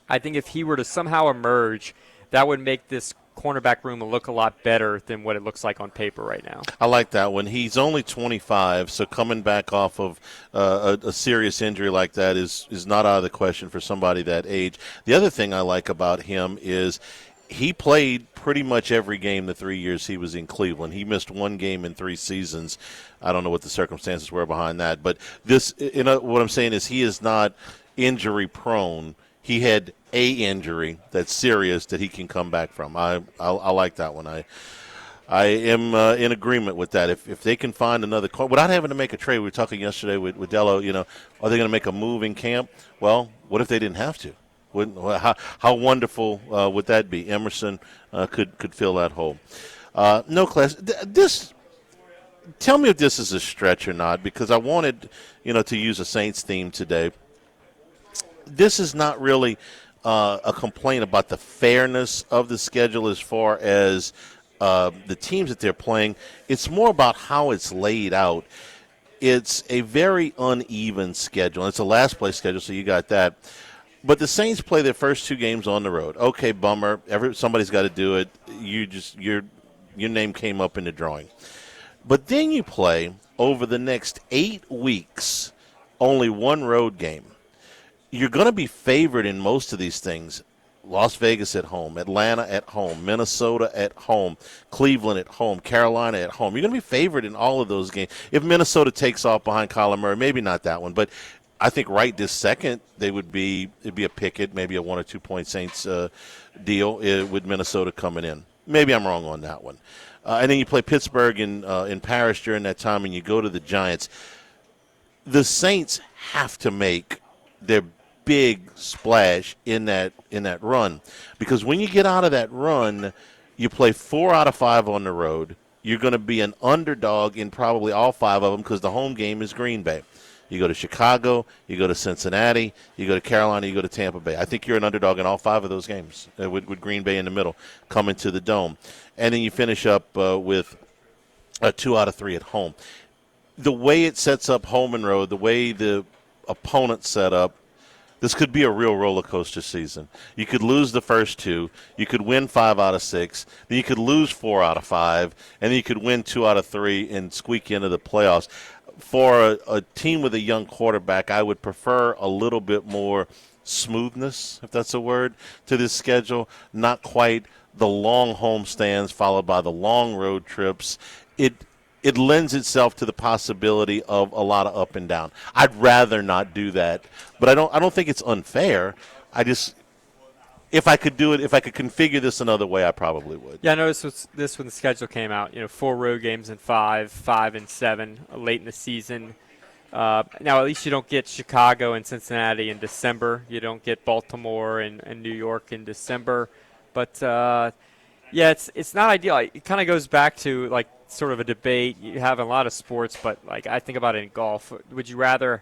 F: I think if he were to somehow emerge, that would make this cornerback room look a lot better than what it looks like on paper right now.
E: I like that one. He's only 25, so coming back off of a serious injury like that is not out of the question for somebody that age. The other thing I like about him is he played pretty much every game the 3 years he was in Cleveland. He missed one game in 3 seasons. I don't know what the circumstances were behind that, but what I'm saying is he is not injury prone. He had a injury that's serious that he can come back from. I like that one. I am in agreement with that. If they can find another – without having to make a trade, we were talking yesterday with Dello, are they going to make a move in camp? Well, what if they didn't have to? How wonderful would that be? Emerson could fill that hole. No, class. Tell me if this is a stretch or not, because I wanted to use a Saints theme today. This is not really a complaint about the fairness of the schedule as far as the teams that they're playing. It's more about how it's laid out. It's a very uneven schedule. It's a last-place schedule, so you got that. But the Saints play their first 2 games on the road. Okay, bummer. Somebody's got to do it. Your name came up in the drawing. But then you play over the next 8 weeks only 1 road game. You're going to be favored in most of these things. Las Vegas at home, Atlanta at home, Minnesota at home, Cleveland at home, Carolina at home. You're going to be favored in all of those games. If Minnesota takes off behind Kyler Murray, maybe not that one, but I think right this second it'd be a picket, maybe a 1 or 2 point Saints deal with Minnesota coming in. Maybe I'm wrong on that one. And then you play Pittsburgh in Paris during that time, and you go to the Giants. The Saints have to make their big splash in that run, because when you get out of that run, you play 4 out of 5 on the road. You're going to be an underdog in probably all 5 of them, because the home game is Green Bay. You go to Chicago, you go to Cincinnati, you go to Carolina, you go to Tampa Bay. I think you're an underdog in all 5 of those games with Green Bay in the middle coming to the Dome. And then you finish up with 2 out of 3 at home. The way it sets up home and road, the way the opponent's set up, this could be a real roller coaster season. You could lose the first 2. You could win 5 out of 6. Then you could lose 4 out of 5. And then you could win 2 out of 3 and squeak into the playoffs. For a team with a young quarterback, I would prefer a little bit more smoothness, if that's a word, to this schedule. Not quite the long home stands followed by the long road trips. It lends itself to the possibility of a lot of up and down. I'd rather not do that, but I don't think it's unfair. if I could do it, if I could configure this another way, I probably would.
F: Yeah, I noticed this when the schedule came out. 4 road games in 5 and 7 late in the season. Now, at least you don't get Chicago and Cincinnati in December. You don't get Baltimore and New York in December. But, yeah, it's not ideal. It kind of goes back to, like, sort of a debate you have in a lot of sports, but, like, I think about it in golf. Would you rather,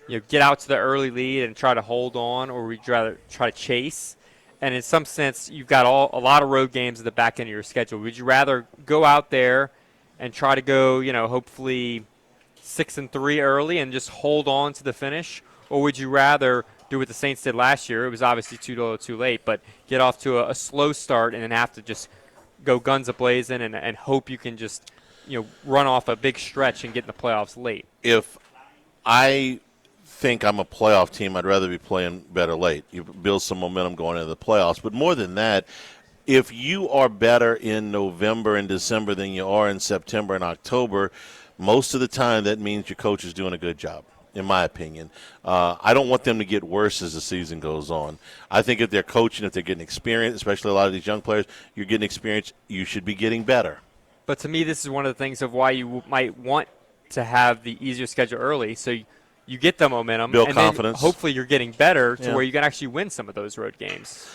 F: get out to the early lead and try to hold on, or would you rather try to chase? And in some sense, you've got a lot of road games at the back end of your schedule. Would you rather go out there and try to go, hopefully 6-3 early and just hold on to the finish, or would you rather do what the Saints did last year? It was obviously too late, but get off to a slow start and then have to just go guns a-blazing and hope you can just run off a big stretch and get in the playoffs late.
E: If I think I'm a playoff team, I'd rather be playing better late. You build some momentum going into the playoffs. But more than that, if you are better in November and December than you are in September and October, most of the time that means your coach is doing a good job, in my opinion. I don't want them to get worse as the season goes on. I think if they're coaching, if they're getting experience, especially a lot of these young players, you're getting experience, you should be getting better.
F: But to me, this is one of the things of why you might want to have the easier schedule early, so you get the momentum,
E: build
F: and
E: confidence.
F: Then hopefully you're getting better to where you can actually win some of those road games,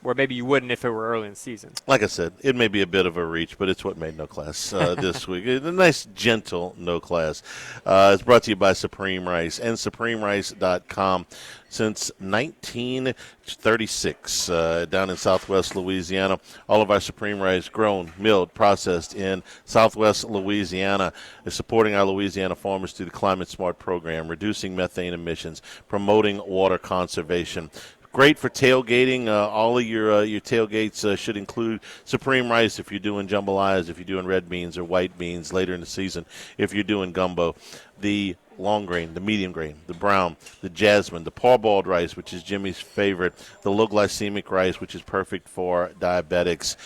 F: where maybe you wouldn't if it were early in the season.
E: Like I said, it may be a bit of a reach, but it's what made No Class this week. A nice, gentle No Class. It's brought to you by Supreme Rice and SupremeRice.com. Since 1936, down in southwest Louisiana, all of our Supreme Rice grown, milled, processed in southwest Louisiana is supporting our Louisiana farmers through the Climate Smart program, reducing methane emissions, promoting water conservation. Great for tailgating. All of your tailgates should include Supreme Rice if you're doing jambalayas, if you're doing red beans or white beans later in the season, if you're doing gumbo. The long grain, the medium grain, the brown, the jasmine, the parboiled rice, which is Jimmy's favorite, the low glycemic rice, which is perfect for diabetics.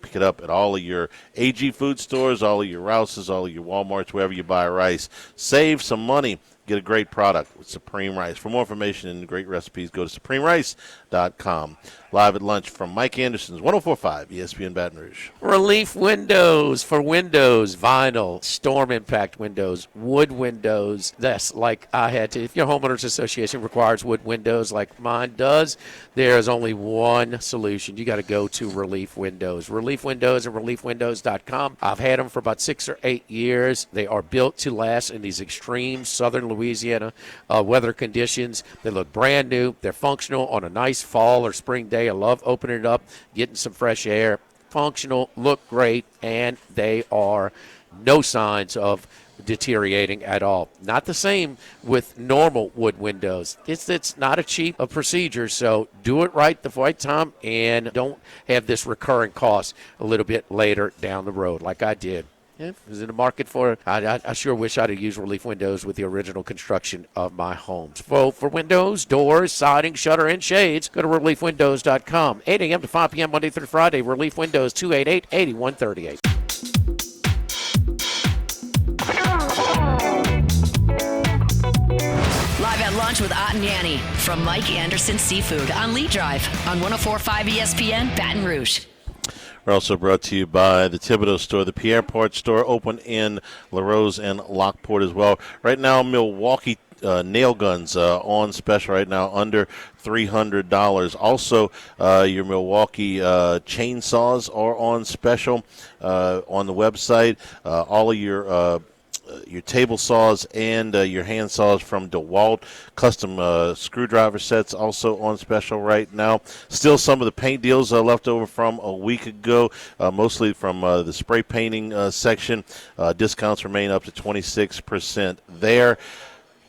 E: Pick it up at all of your AG food stores, all of your Rouse's, all of your Walmarts, wherever you buy rice. Save some money. Get a great product with Supreme Rice. For more information and great recipes, go to SupremeRice.com. Live at lunch from Mike Anderson's 104.5 ESPN Baton Rouge.
G: Relief windows for windows, vinyl, storm impact windows, wood windows. That's like I had to. If your homeowners association requires wood windows like mine does, there is only one solution. You got to go to Relief Windows. Relief Windows and ReliefWindows.com. I've had them for about 6 or 8 years. They are built to last in these extreme southern Louisiana weather conditions. They look brand new. They're functional on a nice fall or spring day. I love opening it up, getting some fresh air. Functional, look great, and they are no signs of deteriorating at all. Not the same with normal wood windows. It's not a cheap procedure, so do it right the right time and don't have this recurring cost a little bit later down the road like I did. Yeah, I was in the market for it. I sure wish I'd have used Relief Windows with the original construction of my homes. For windows, doors, siding, shutter, and shades, go to ReliefWindows.com. 8 a.m. to 5 p.m. Monday through Friday. Relief Windows, 288-8138.
A: Live at lunch with Ott and Yanni from Mike Anderson Seafood on Lee Drive on 104.5 ESPN Baton Rouge.
E: We're also brought to you by the Thibodeau store, the Pierre Part store, open in LaRose and Lockport as well. Right now, Milwaukee nail guns on special right now, under $300. Also, your Milwaukee chainsaws are on special on the website. All of your table saws and your hand saws from DeWalt. Custom screwdriver sets also on special right now. Still some of the paint deals left over from a week ago, mostly from the spray painting section. Discounts remain up to 26% there.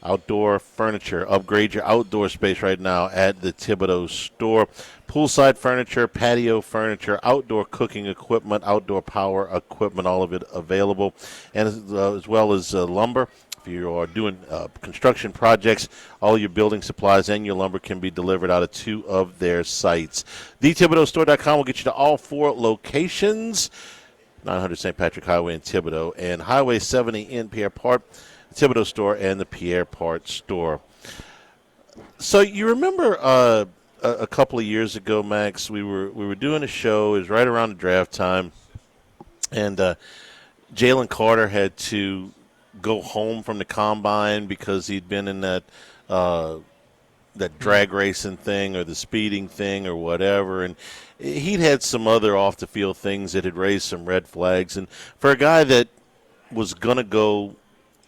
E: Outdoor furniture. Upgrade your outdoor space right now at the Thibodeau store. Poolside furniture, patio furniture, outdoor cooking equipment, outdoor power equipment, all of it available. And as well as lumber. If you are doing construction projects, all your building supplies and your lumber can be delivered out of 2 of their sites. TheThibodeauStore.com will get you to all 4 locations. 900 St. Patrick Highway in Thibodeau and Highway 70 in Pierre Part. Thibodeau store and the Pierre Part store. So you remember a couple of years ago, Max, we were doing a show. It was right around the draft time, and Jalen Carter had to go home from the combine because he'd been in that drag racing thing or the speeding thing or whatever, and he'd had some other off the field things that had raised some red flags. And for a guy that was going to go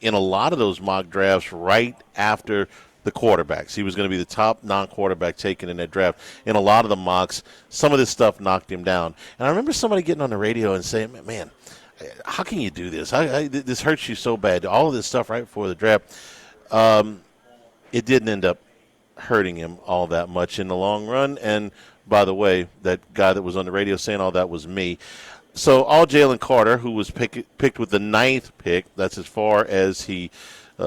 E: in a lot of those mock drafts right after the quarterbacks, he was going to be the top non-quarterback taken in that draft. In a lot of the mocks, some of this stuff knocked him down. And I remember somebody getting on the radio and saying, man, how can you do this? This hurts you so bad. All of this stuff right before the draft. It didn't end up hurting him all that much in the long run. And by the way, that guy that was on the radio saying all that was me. So all Jalen Carter, who was picked with the 9th pick, that's as far as he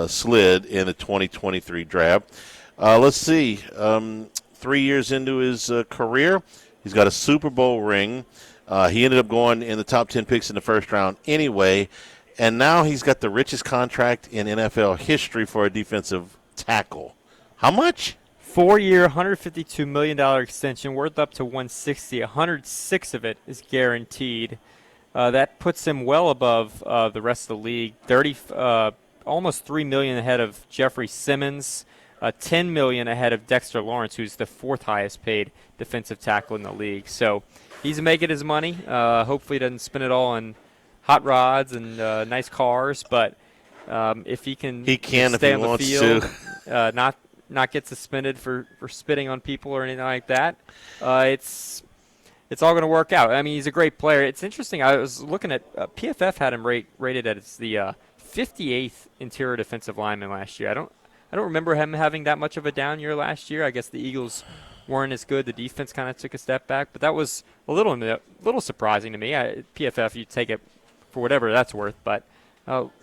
E: slid in the 2023 draft. Let's see. 3 years into his career, he's got a Super Bowl ring. He ended up going in the top 10 picks in the first round anyway. And now he's got the richest contract in NFL history for a defensive tackle. How much?
F: 4-year, $152 million extension, worth up to $160. 106 of it is guaranteed. That puts him well above the rest of the league. Almost $3 million ahead of Jeffrey Simmons. $10 million ahead of Dexter Lawrence, who's the 4th highest paid defensive tackle in the league. So he's making his money. Hopefully he doesn't spend it all on hot rods and nice cars. But if he can stay on the field, not get suspended for spitting on people or anything like that, it's all going to work out. I mean, he's a great player. It's interesting. I was looking at PFF had him rated as the 58th interior defensive lineman last year. I don't remember him having that much of a down year last year. I guess the Eagles weren't as good. The defense kind of took a step back, but that was a little surprising to me. PFF, you take it for whatever that's worth, but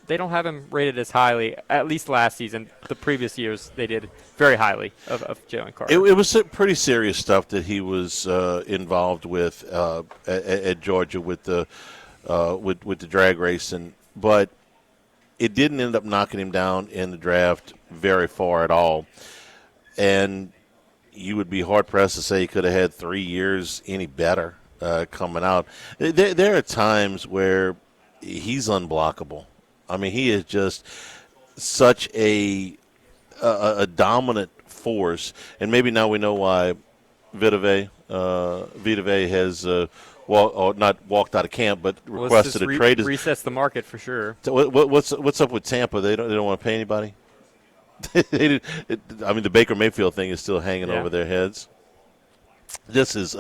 F: they don't have him rated as highly, at least last season. The previous years, they did very highly of Jalen Carter.
E: It was pretty serious stuff that he was involved with at Georgia with the drag racing, but it didn't end up knocking him down in the draft very far at all. And you would be hard-pressed to say he could have had 3 years any better coming out. There are times where he's unblockable. I mean, he is just such a dominant force. And maybe now we know why Vita Vea has not walked out of camp, but requested a trade.
F: Resets the market for sure.
E: What's up with Tampa? They don't want to pay anybody. I mean, the Baker Mayfield thing is still hanging over their heads. This is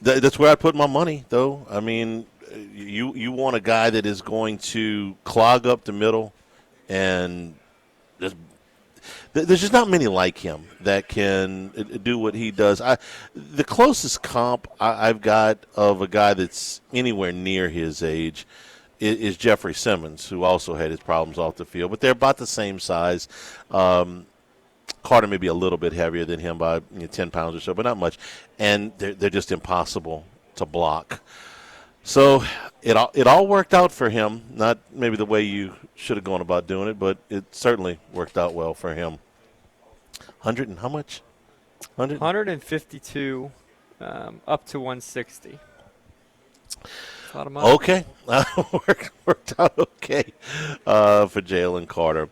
E: that's where I put my money, though. I mean, you want a guy that is going to clog up the middle, and there's just not many like him that can do what he does. The closest comp I've got of a guy that's anywhere near his age is Jeffrey Simmons, who also had his problems off the field. But they're about the same size. Carter may be a little bit heavier than him by 10 pounds or so, but not much. And they're just impossible to block. So it all worked out for him. Not maybe the way you should have gone about doing it, but it certainly worked out well for him. 100 and how much?
F: 152 up to 160. A lot of money.
E: Okay. Worked out okay for Jalen Carter.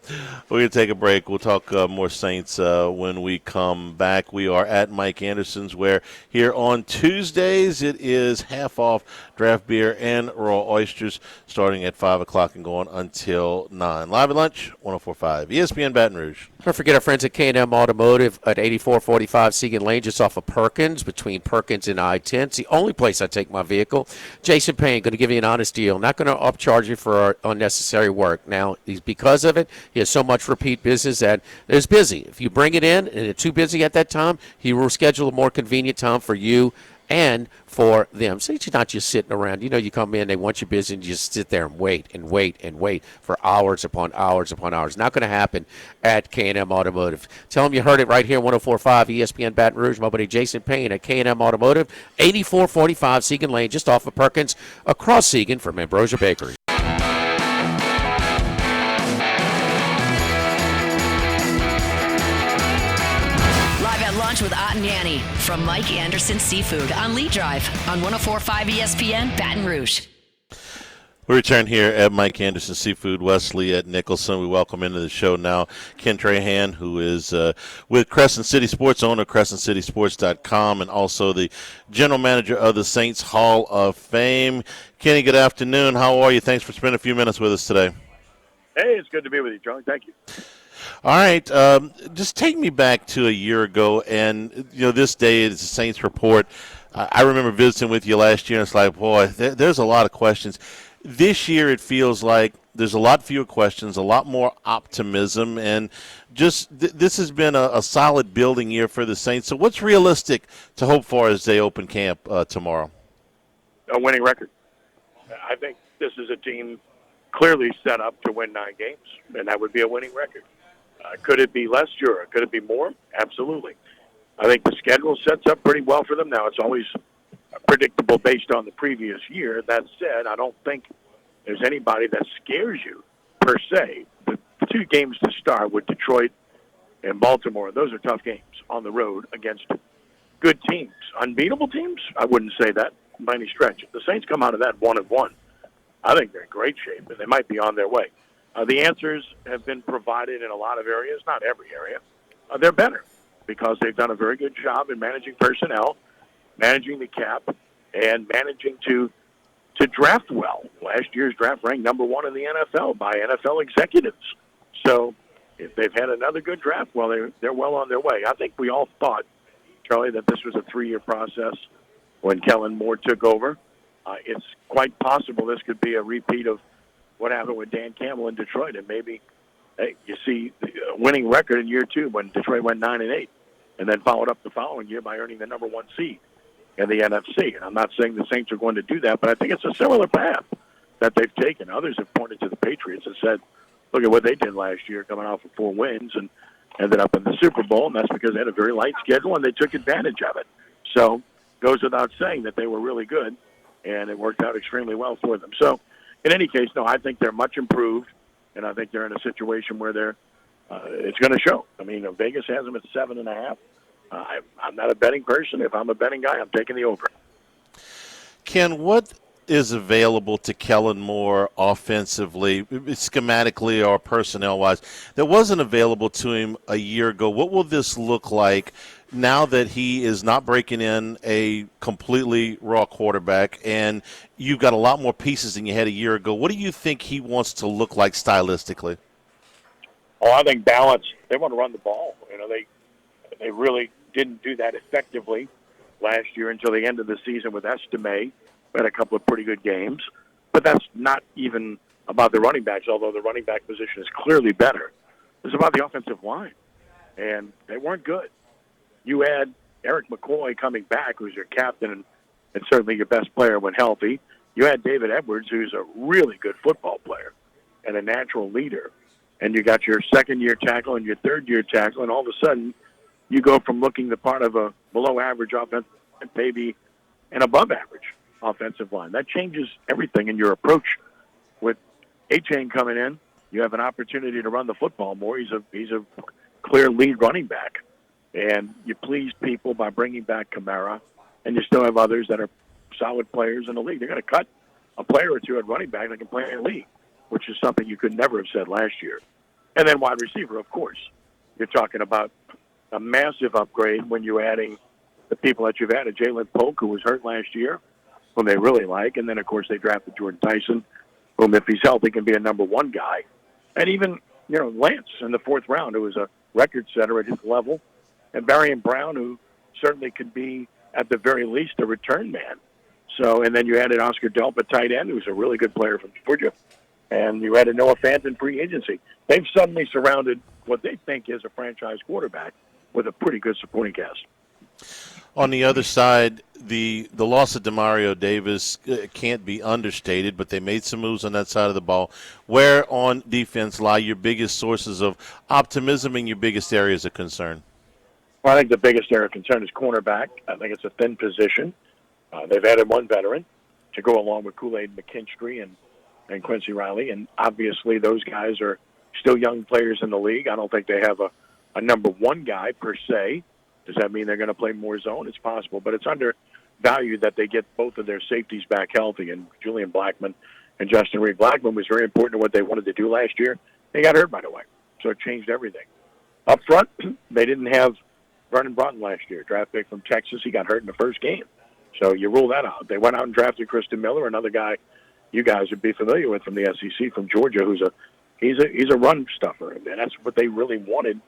E: We're going to take a break. We'll talk more Saints when we come back. We are at Mike Anderson's, where here on Tuesdays it is half off draft beer and raw oysters starting at 5 o'clock and going until 9. Live at lunch, 104.5 ESPN Baton Rouge.
G: Don't forget our friends at K&M Automotive at 8445 Segan Lane, just off of Perkins, between Perkins and I-10. It's the only place I take my vehicle. Jason Payne, going to give you an honest deal. Not going to upcharge you for unnecessary work. Now, because of it, he has so much repeat business that it's busy. If you bring it in and it's too busy at that time, he will schedule a more convenient time for you and for them. So you're not just sitting around. You come in, they want you busy, and you just sit there and wait and wait and wait for hours upon hours upon hours. Not going to happen at K&M Automotive. Tell them you heard it right here, 104.5 ESPN Baton Rouge. My buddy Jason Payne at K&M Automotive, 8445 Segan Lane, just off of Perkins, across Segan from Ambrosia Bakery.
A: Lunch with Ott and Annie from Mike Anderson Seafood on Lee Drive on 104.5 ESPN Baton Rouge.
E: We return here at Mike Anderson Seafood, Wesley at Nicholson. We welcome into the show now Ken Trahan, who is with Crescent City Sports, owner of CrescentCitySports.com, and also the general manager of the Saints Hall of Fame. Kenny, good afternoon. How are you? Thanks for spending a few minutes with us today.
L: Hey, it's good to be with you, John. Thank you.
E: All right, just take me back to a year ago, and this day is the Saints report. I remember visiting with you last year, and it's like, boy, there's a lot of questions. This year, it feels like there's a lot fewer questions, a lot more optimism, and just this has been a solid building year for the Saints. So, what's realistic to hope for as they open camp tomorrow?
L: A winning record. I think this is a team clearly set up to win 9 games, and that would be a winning record. Could it be less? Sure. Could it be more? Absolutely. I think the schedule sets up pretty well for them. Now, it's always predictable based on the previous year. That said, I don't think there's anybody that scares you, per se. The 2 games to start with Detroit and Baltimore, those are tough games on the road against good teams. Unbeatable teams? I wouldn't say that by any stretch. If the Saints come out of that 1-1, I think they're in great shape, and they might be on their way. The answers have been provided in a lot of areas, not every area. They're better because they've done a very good job in managing personnel, managing the cap, and managing to draft well. Last year's draft ranked number 1 in the NFL by NFL executives. So if they've had another good draft, well, they're well on their way. I think we all thought, Charlie, that this was a 3-year process when Kellen Moore took over. It's quite possible this could be a repeat of what happened with Dan Campbell in Detroit, and maybe you see a winning record in year 2 when Detroit went 9-8, and then followed up the following year by earning the number 1 seed in the NFC. And I'm not saying the Saints are going to do that, but I think it's a similar path that they've taken. Others have pointed to the Patriots and said, look at what they did last year, coming off of 4 wins and ended up in the Super Bowl, and that's because they had a very light schedule and they took advantage of it. So goes without saying that they were really good, and it worked out extremely well for them. So in any case, no, I think they're much improved, and I think they're in a situation where they're it's going to show. I mean, Vegas has them at 7.5. I'm not a betting person. If I'm a betting guy, I'm taking the over.
E: Ken, what is available to Kellen Moore offensively, schematically or personnel-wise, that wasn't available to him a year ago? What will this look like now that he is not breaking in a completely raw quarterback and you've got a lot more pieces than you had a year ago? What do you think he wants to look like stylistically?
L: Oh, I think balance. They want to run the ball. They really didn't do that effectively last year until the end of the season with Estime. Had a couple of pretty good games. But that's not even about the running backs, although the running back position is clearly better. It's about the offensive line. And they weren't good. You had Eric McCoy coming back, who's your captain and certainly your best player when healthy. You had David Edwards, who's a really good football player and a natural leader. And you got your second-year tackle and your third-year tackle, and all of a sudden you go from looking the part of a below-average offense and maybe an above-average offensive line. That changes everything in your approach. With A-Chain coming in, you have an opportunity to run the football more. He's a clear lead running back. And you please people by bringing back Kamara, and you still have others that are solid players in the league. They're going to cut a player or two at running back that can play in the league, which is something you could never have said last year. And then wide receiver, of course. You're talking about a massive upgrade when you're adding the people that you've added. Jalen Polk, who was hurt last year, whom they really like. And then, of course, they drafted Jordan Tyson, whom, if he's healthy, can be a number 1 guy. And even, Lance in the 4th round, who was a record setter at his level. And Barry Brown, who certainly could be, at the very least, a return man. So, and then you added Oscar Delp, tight end, who's a really good player from Georgia. And you added Noah Fant in free agency. They've suddenly surrounded what they think is a franchise quarterback with a pretty good supporting cast.
E: On the other side, the loss of Demario Davis can't be understated, but they made some moves on that side of the ball. Where on defense lie your biggest sources of optimism and your biggest areas of concern?
L: Well, I think the biggest area of concern is cornerback. I think it's a thin position. They've added 1 veteran to go along with Kool-Aid McKinstry and Quincy Riley, and obviously those guys are still young players in the league. I don't think they have a number 1 guy per se, Does that mean they're going to play more zone? It's possible, but it's undervalued that they get both of their safeties back healthy, and Julian Blackmon and Justin Reed. Blackmon was very important to what they wanted to do last year. They got hurt, by the way, so it changed everything. Up front, they didn't have Vernon Broughton last year, draft pick from Texas. He got hurt in the first game, so you rule that out. They went out and drafted Christian Miller, another guy you guys would be familiar with from the SEC, from Georgia, he's a run stuffer, and that's what they really wanted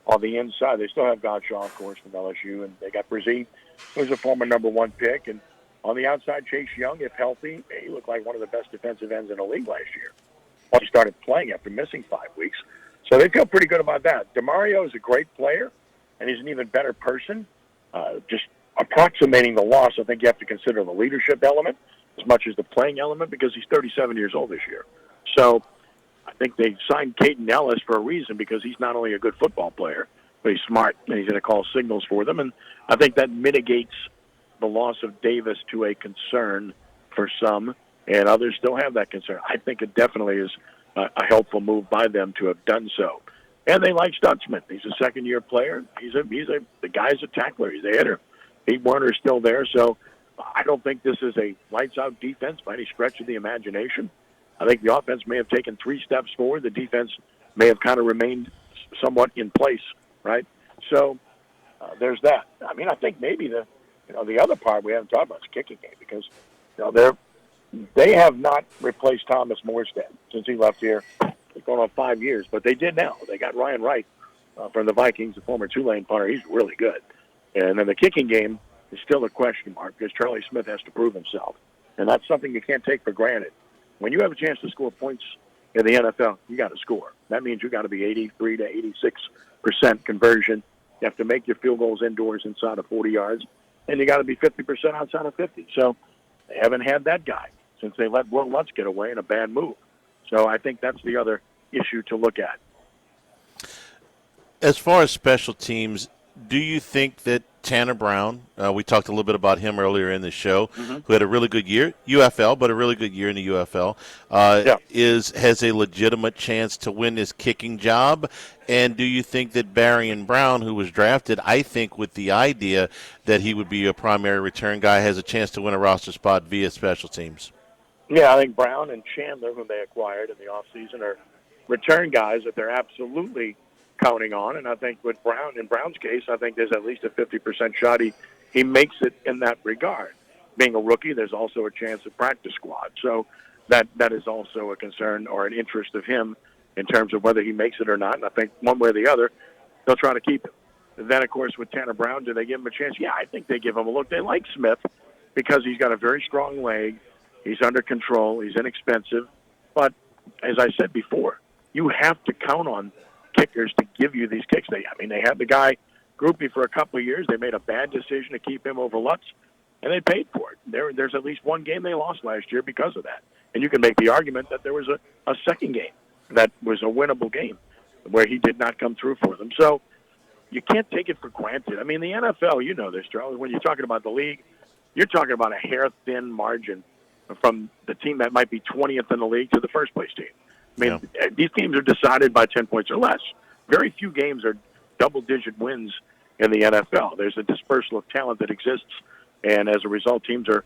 L: on the inside. They still have Godshaw, of course, from LSU, and they got Brzee, who's a former number 1 pick, and on the outside, Chase Young, if healthy, he looked like one of the best defensive ends in the league last year. Well, he started playing after missing 5 weeks, so they feel pretty good about that. DeMario is a great player, and he's an even better person. Just approximating the loss, I think you have to consider the leadership element as much as the playing element, because he's 37 years old this year. So I think they signed Caden Ellis for a reason, because he's not only a good football player, but he's smart, and he's going to call signals for them. And I think that mitigates the loss of Davis to a concern for some, and others still have that concern. I think it definitely is a helpful move by them to have done so. And they like Stutzman. He's a second-year player. The guy's a tackler. He's a hitter. Pete Werner's still there, so I don't think this is a lights-out defense by any stretch of the imagination. I think the offense may have taken 3 steps forward. The defense may have kind of remained somewhat in place, right? So there's that. I mean, I think maybe the other part we haven't talked about is kicking game, because they have not replaced Thomas Morstead since he left here. It's going on 5 years, but they did now. They got Ryan Wright from the Vikings, the former Tulane punter. He's really good. And then the kicking game is still a question mark, because Charlie Smith has to prove himself. And that's something you can't take for granted. When you have a chance to score points in the NFL, you got to score. That means you got to be 83 to 86% conversion. You have to make your field goals indoors inside of 40 yards, and you got to be 50% outside of 50. So they haven't had that guy since they let Will Lutz get away in a bad move. So I think that's the other issue to look at.
E: As far as special teams, do you think that Tanner Brown, we talked a little bit about him earlier in the show, who had a really good year, UFL, but a really good year in the UFL, has a legitimate chance to win this kicking job? And do you think that Barrion Brown, who was drafted, I think with the idea that he would be a primary return guy, has a chance to win a roster spot via special teams?
L: Yeah, I think Brown and Chandler, whom they acquired in the offseason, are return guys that they're absolutely counting on. And I think with Brown, in Brown's case, I think there's at least a 50% shot he makes it in that regard. Being a rookie, there's also a chance at practice squad. So that is also a concern or an interest of him in terms of whether he makes it or not. And I think one way or the other, they'll try to keep him. And then, of course, with Tanner Brown, do they give him a chance? Yeah, I think they give him a look. They like Smith because he's got a very strong leg. He's under control. He's inexpensive. But as I said before, you have to count on kickers to give you these kicks. They had the guy Groupie for a couple of years. They made a bad decision to keep him over Lutz, and they paid for it. There's at least one game they lost last year because of that. And you can make the argument that there was a second game that was a winnable game where he did not come through for them. So you can't take it for granted. I mean, the NFL, you know this, Charles, when you're talking about the league, you're talking about a hair-thin margin from the team that might be 20th in the league to the first-place team. I mean, these teams are decided by 10 points or less. Very few games are double-digit wins in the NFL. There's a dispersal of talent that exists, and as a result, teams are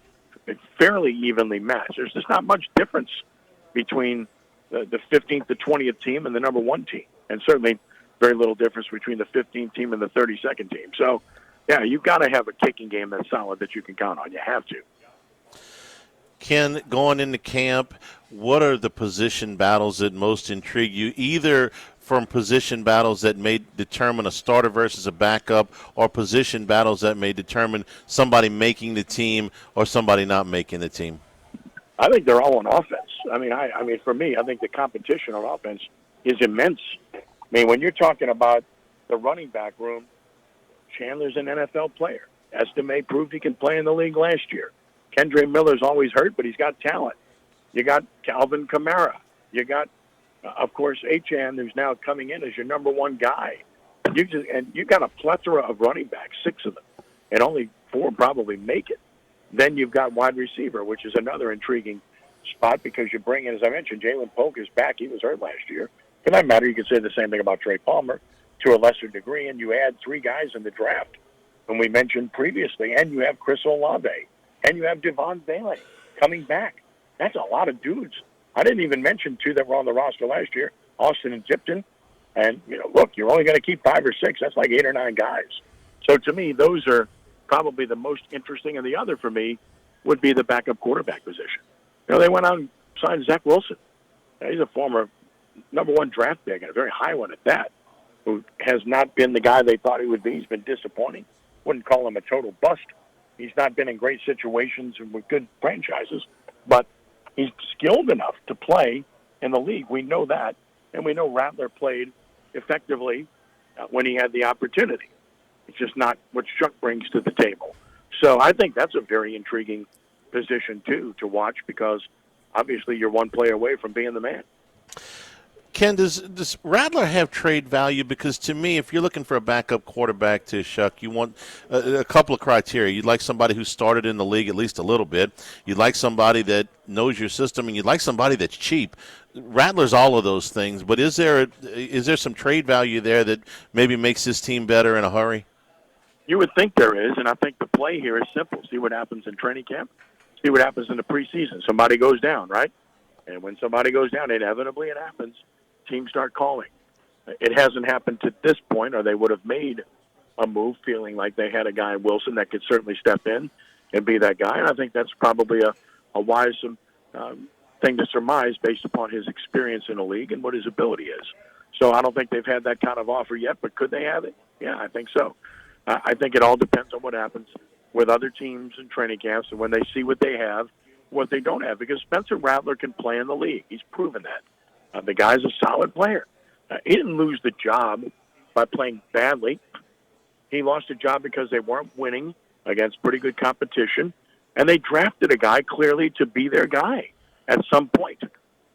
L: fairly evenly matched. There's just not much difference between the 15th to 20th team and the number 1 team, and certainly very little difference between the 15th team and the 32nd team. So, yeah, you've got to have a kicking game that's solid that you can count on. You have to.
E: Ken, going into camp, what are the position battles that most intrigue you, either from position battles that may determine a starter versus a backup, or position battles that may determine somebody making the team or somebody not making the team?
L: I think they're all on offense. I mean, for me, I think the competition on offense is immense. I mean, when you're talking about the running back room, Chandler's an NFL player. Estime proved he can play in the league last year. Kendre Miller's always hurt, but he's got talent. You got Calvin Kamara. You got, of course, Achan, who's now coming in as your number 1 guy. You got a plethora of running backs, 6 of them, and only 4 probably make it. Then you've got wide receiver, which is another intriguing spot because you bring in, as I mentioned, Jalen Polk is back. He was hurt last year. For that matter, you could say the same thing about Trey Palmer to a lesser degree, and you add 3 guys in the draft And we mentioned previously, and you have Chris Olave, and you have Devon Bailey coming back. That's a lot of dudes. I didn't even mention 2 that were on the roster last year, Austin and Tipton. And, look, you're only going to keep 5 or 6. That's like 8 or 9 guys. So to me, those are probably the most interesting. And the other for me would be the backup quarterback position. They went out and signed Zach Wilson. He's a former number 1 draft pick and a very high one at that, who has not been the guy they thought he would be. He's been disappointing. Wouldn't call him a total bust. He's not been in great situations and with good franchises, but he's skilled enough to play in the league. We know that, and we know Rattler played effectively when he had the opportunity. It's just not what Chuck brings to the table. So I think that's a very intriguing position, too, to watch because obviously you're one player away from being the man.
E: Ken, does Rattler have trade value? Because to me, if you're looking for a backup quarterback to Shuck, you want a couple of criteria. You'd like somebody who started in the league at least a little bit. You'd like somebody that knows your system, and you'd like somebody that's cheap. Rattler's all of those things, but is there some trade value there that maybe makes this team better in a hurry?
L: You would think there is, and I think the play here is simple. See what happens in training camp. See what happens in the preseason. Somebody goes down, right? And when somebody goes down, inevitably it happens. Teams start calling. It hasn't happened to this point, or they would have made a move feeling like they had a guy, Wilson, that could certainly step in and be that guy. And I think that's probably a wise thing to surmise based upon his experience in the league and what his ability is. So I don't think they've had that kind of offer yet, but could they have it? Yeah, I think so. I think it all depends on what happens with other teams and training camps and when they see what they have, what they don't have. Because Spencer Rattler can play in the league. He's proven that. The guy's a solid player. He didn't lose the job by playing badly. He lost a job because they weren't winning against pretty good competition, and they drafted a guy clearly to be their guy at some point.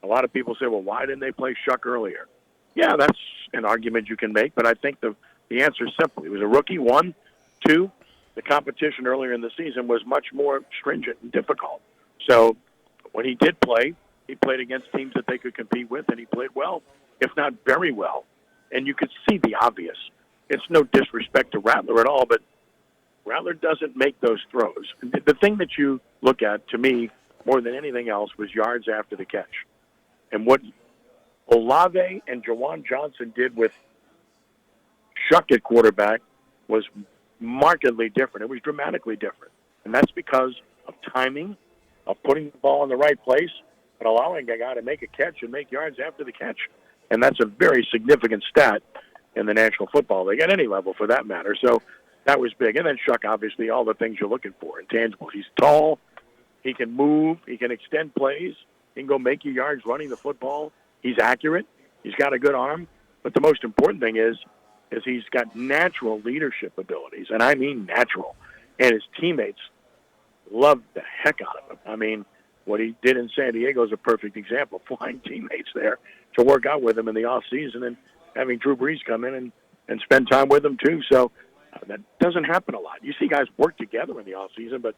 L: A lot of people say, well, why didn't they play Shuck earlier? Yeah, that's an argument you can make, but I think the answer is simple. He was a rookie, 1. 2, the competition earlier in the season was much more stringent and difficult. So when he did play, he played against teams that they could compete with, and he played well, if not very well. And you could see the obvious. It's no disrespect to Rattler at all, but Rattler doesn't make those throws. The thing that you look at, to me, more than anything else, was yards after the catch. And what Olave and Jawan Johnson did with Shuck at quarterback was markedly different. It was dramatically different. And that's because of timing, of putting the ball in the right place, and allowing a guy to make a catch and make yards after the catch. And that's a very significant stat in the National Football League, at any level for that matter. So that was big. And then Shuck, obviously, all the things you're looking for. Intangible. He's tall. He can move. He can extend plays. He can go make you yards running the football. He's accurate. He's got a good arm. But the most important thing is he's got natural leadership abilities, and I mean natural. And his teammates love the heck out of him. I mean, what he did in San Diego is a perfect example, flying teammates there to work out with him in the offseason and having Drew Brees come in and spend time with him too. So that doesn't happen a lot. You see guys work together in the offseason, but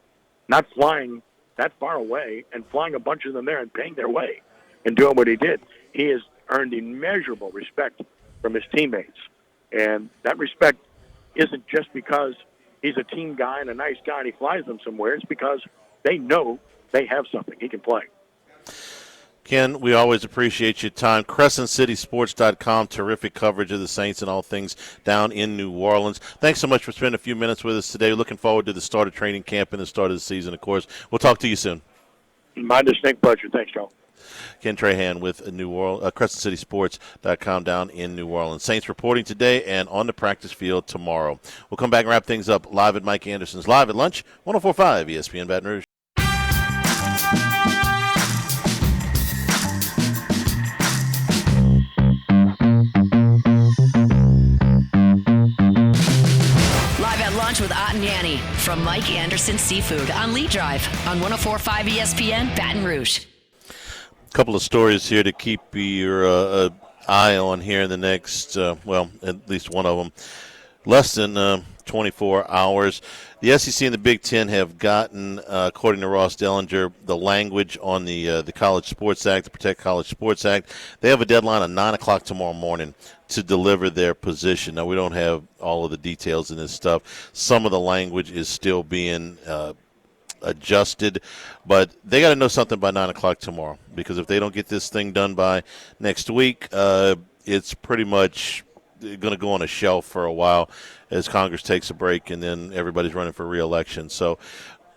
L: not flying that far away and flying a bunch of them there and paying their way and doing what he did. He has earned immeasurable respect from his teammates. And that respect isn't just because he's a team guy and a nice guy and he flies them somewhere. It's because they know they have something. He can play.
E: Ken, we always appreciate your time. CrescentCitySports.com, terrific coverage of the Saints and all things down in New Orleans. Thanks so much for spending a few minutes with us today. Looking forward to the start of training camp and the start of the season, of course. We'll talk to you soon.
L: My distinct pleasure. Thanks, Joe.
E: Ken Trahan with CrescentCitySports.com down in New Orleans. Saints reporting today and on the practice field tomorrow. We'll come back and wrap things up live at Mike Anderson's Live at Lunch, 104.5 ESPN Baton Rouge.
A: With Ott and Yanni from Mike Anderson Seafood on Lee Drive on 104.5 ESPN Baton Rouge.
E: A couple of stories here to keep your eye on here in the next, at least one of them, less than 24 hours. The SEC and the Big Ten have gotten, according to Ross Dellinger, the language on the College Sports Act, the Protect College Sports Act. They have a deadline of 9 o'clock tomorrow morning to deliver their position. Now, we don't have all of the details in this stuff. Some of the language is still being adjusted, but they got to know something by 9 o'clock tomorrow, because if they don't get this thing done by next week, it's pretty much going to go on a shelf for a while as Congress takes a break and then everybody's running for re-election. So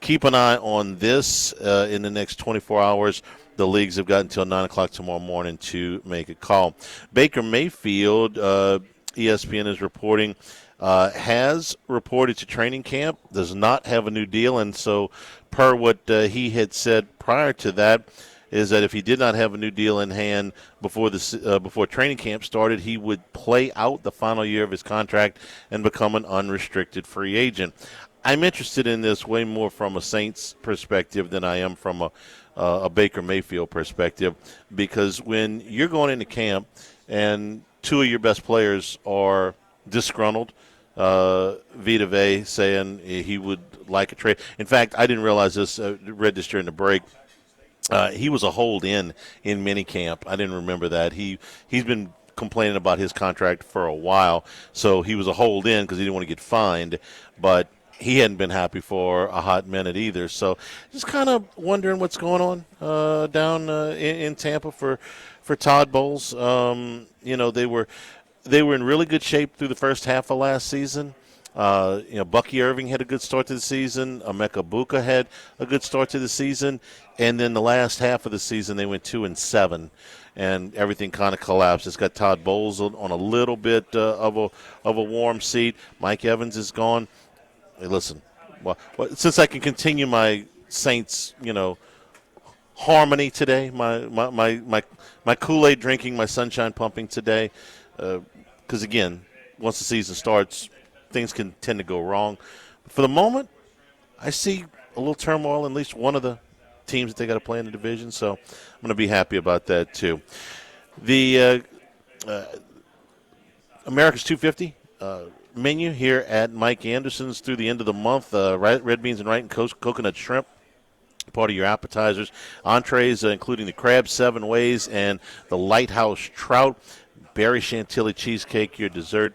E: keep an eye on this in the next 24 hours. The leagues have got until 9 o'clock tomorrow morning to make a call. Baker Mayfield, ESPN is reporting, has reported to training camp, does not have a new deal, and so per what he had said prior to that, is that if he did not have a new deal in hand before training camp started, he would play out the final year of his contract and become an unrestricted free agent. I'm interested in this way more from a Saints perspective than I am from a Baker Mayfield perspective, because when you're going into camp and two of your best players are disgruntled, Vita Vea saying he would like a trade. In fact, I didn't realize this, read this during the break. He was a hold-in minicamp. I didn't remember that. He's been complaining about his contract for a while, so he was a hold-in because he didn't want to get fined, but he hadn't been happy for a hot minute either. So just kind of wondering what's going on down in Tampa for Todd Bowles. They were in really good shape through the first half of last season. Bucky Irving had a good start to the season. Emeka Buka had a good start to the season. And then the last half of the season, they went 2-7, and everything kind of collapsed. It's got Todd Bowles on a little bit of a warm seat. Mike Evans is gone. Hey, listen, well, since I can continue my Saints, harmony today, my Kool-Aid drinking, my sunshine pumping today, because again, once the season starts, things can tend to go wrong. For the moment, I see a little turmoil in at least one of the teams that they got to play in the division, so I'm going to be happy about that too. The America's 250 menu here at Mike Anderson's through the end of the month, red beans and rice and coconut shrimp, part of your appetizers. Entrees, including the crab 7 ways and the lighthouse trout. Berry Chantilly cheesecake, your dessert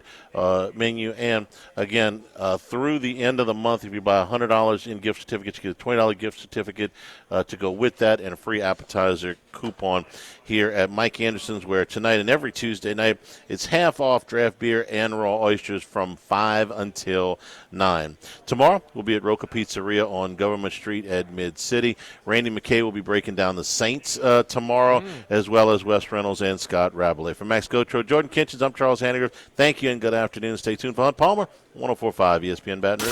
E: menu. And, again, through the end of the month, if you buy $100 in gift certificates, you get a $20 gift certificate to go with that and a free appetizer coupon here at Mike Anderson's, where tonight and every Tuesday night it's half off draft beer and raw oysters from 5 until 9. Tomorrow we'll be at Roca Pizzeria on Government Street at Mid-City. Randy McKay will be breaking down the Saints tomorrow, as well as Wes Reynolds and Scott Rabelais. For Max Gotro, Jordan Kinchins, I'm Charles Hanniger. Thank you and good afternoon. Stay tuned for Hunt Palmer, 104.5 ESPN Baton Rouge.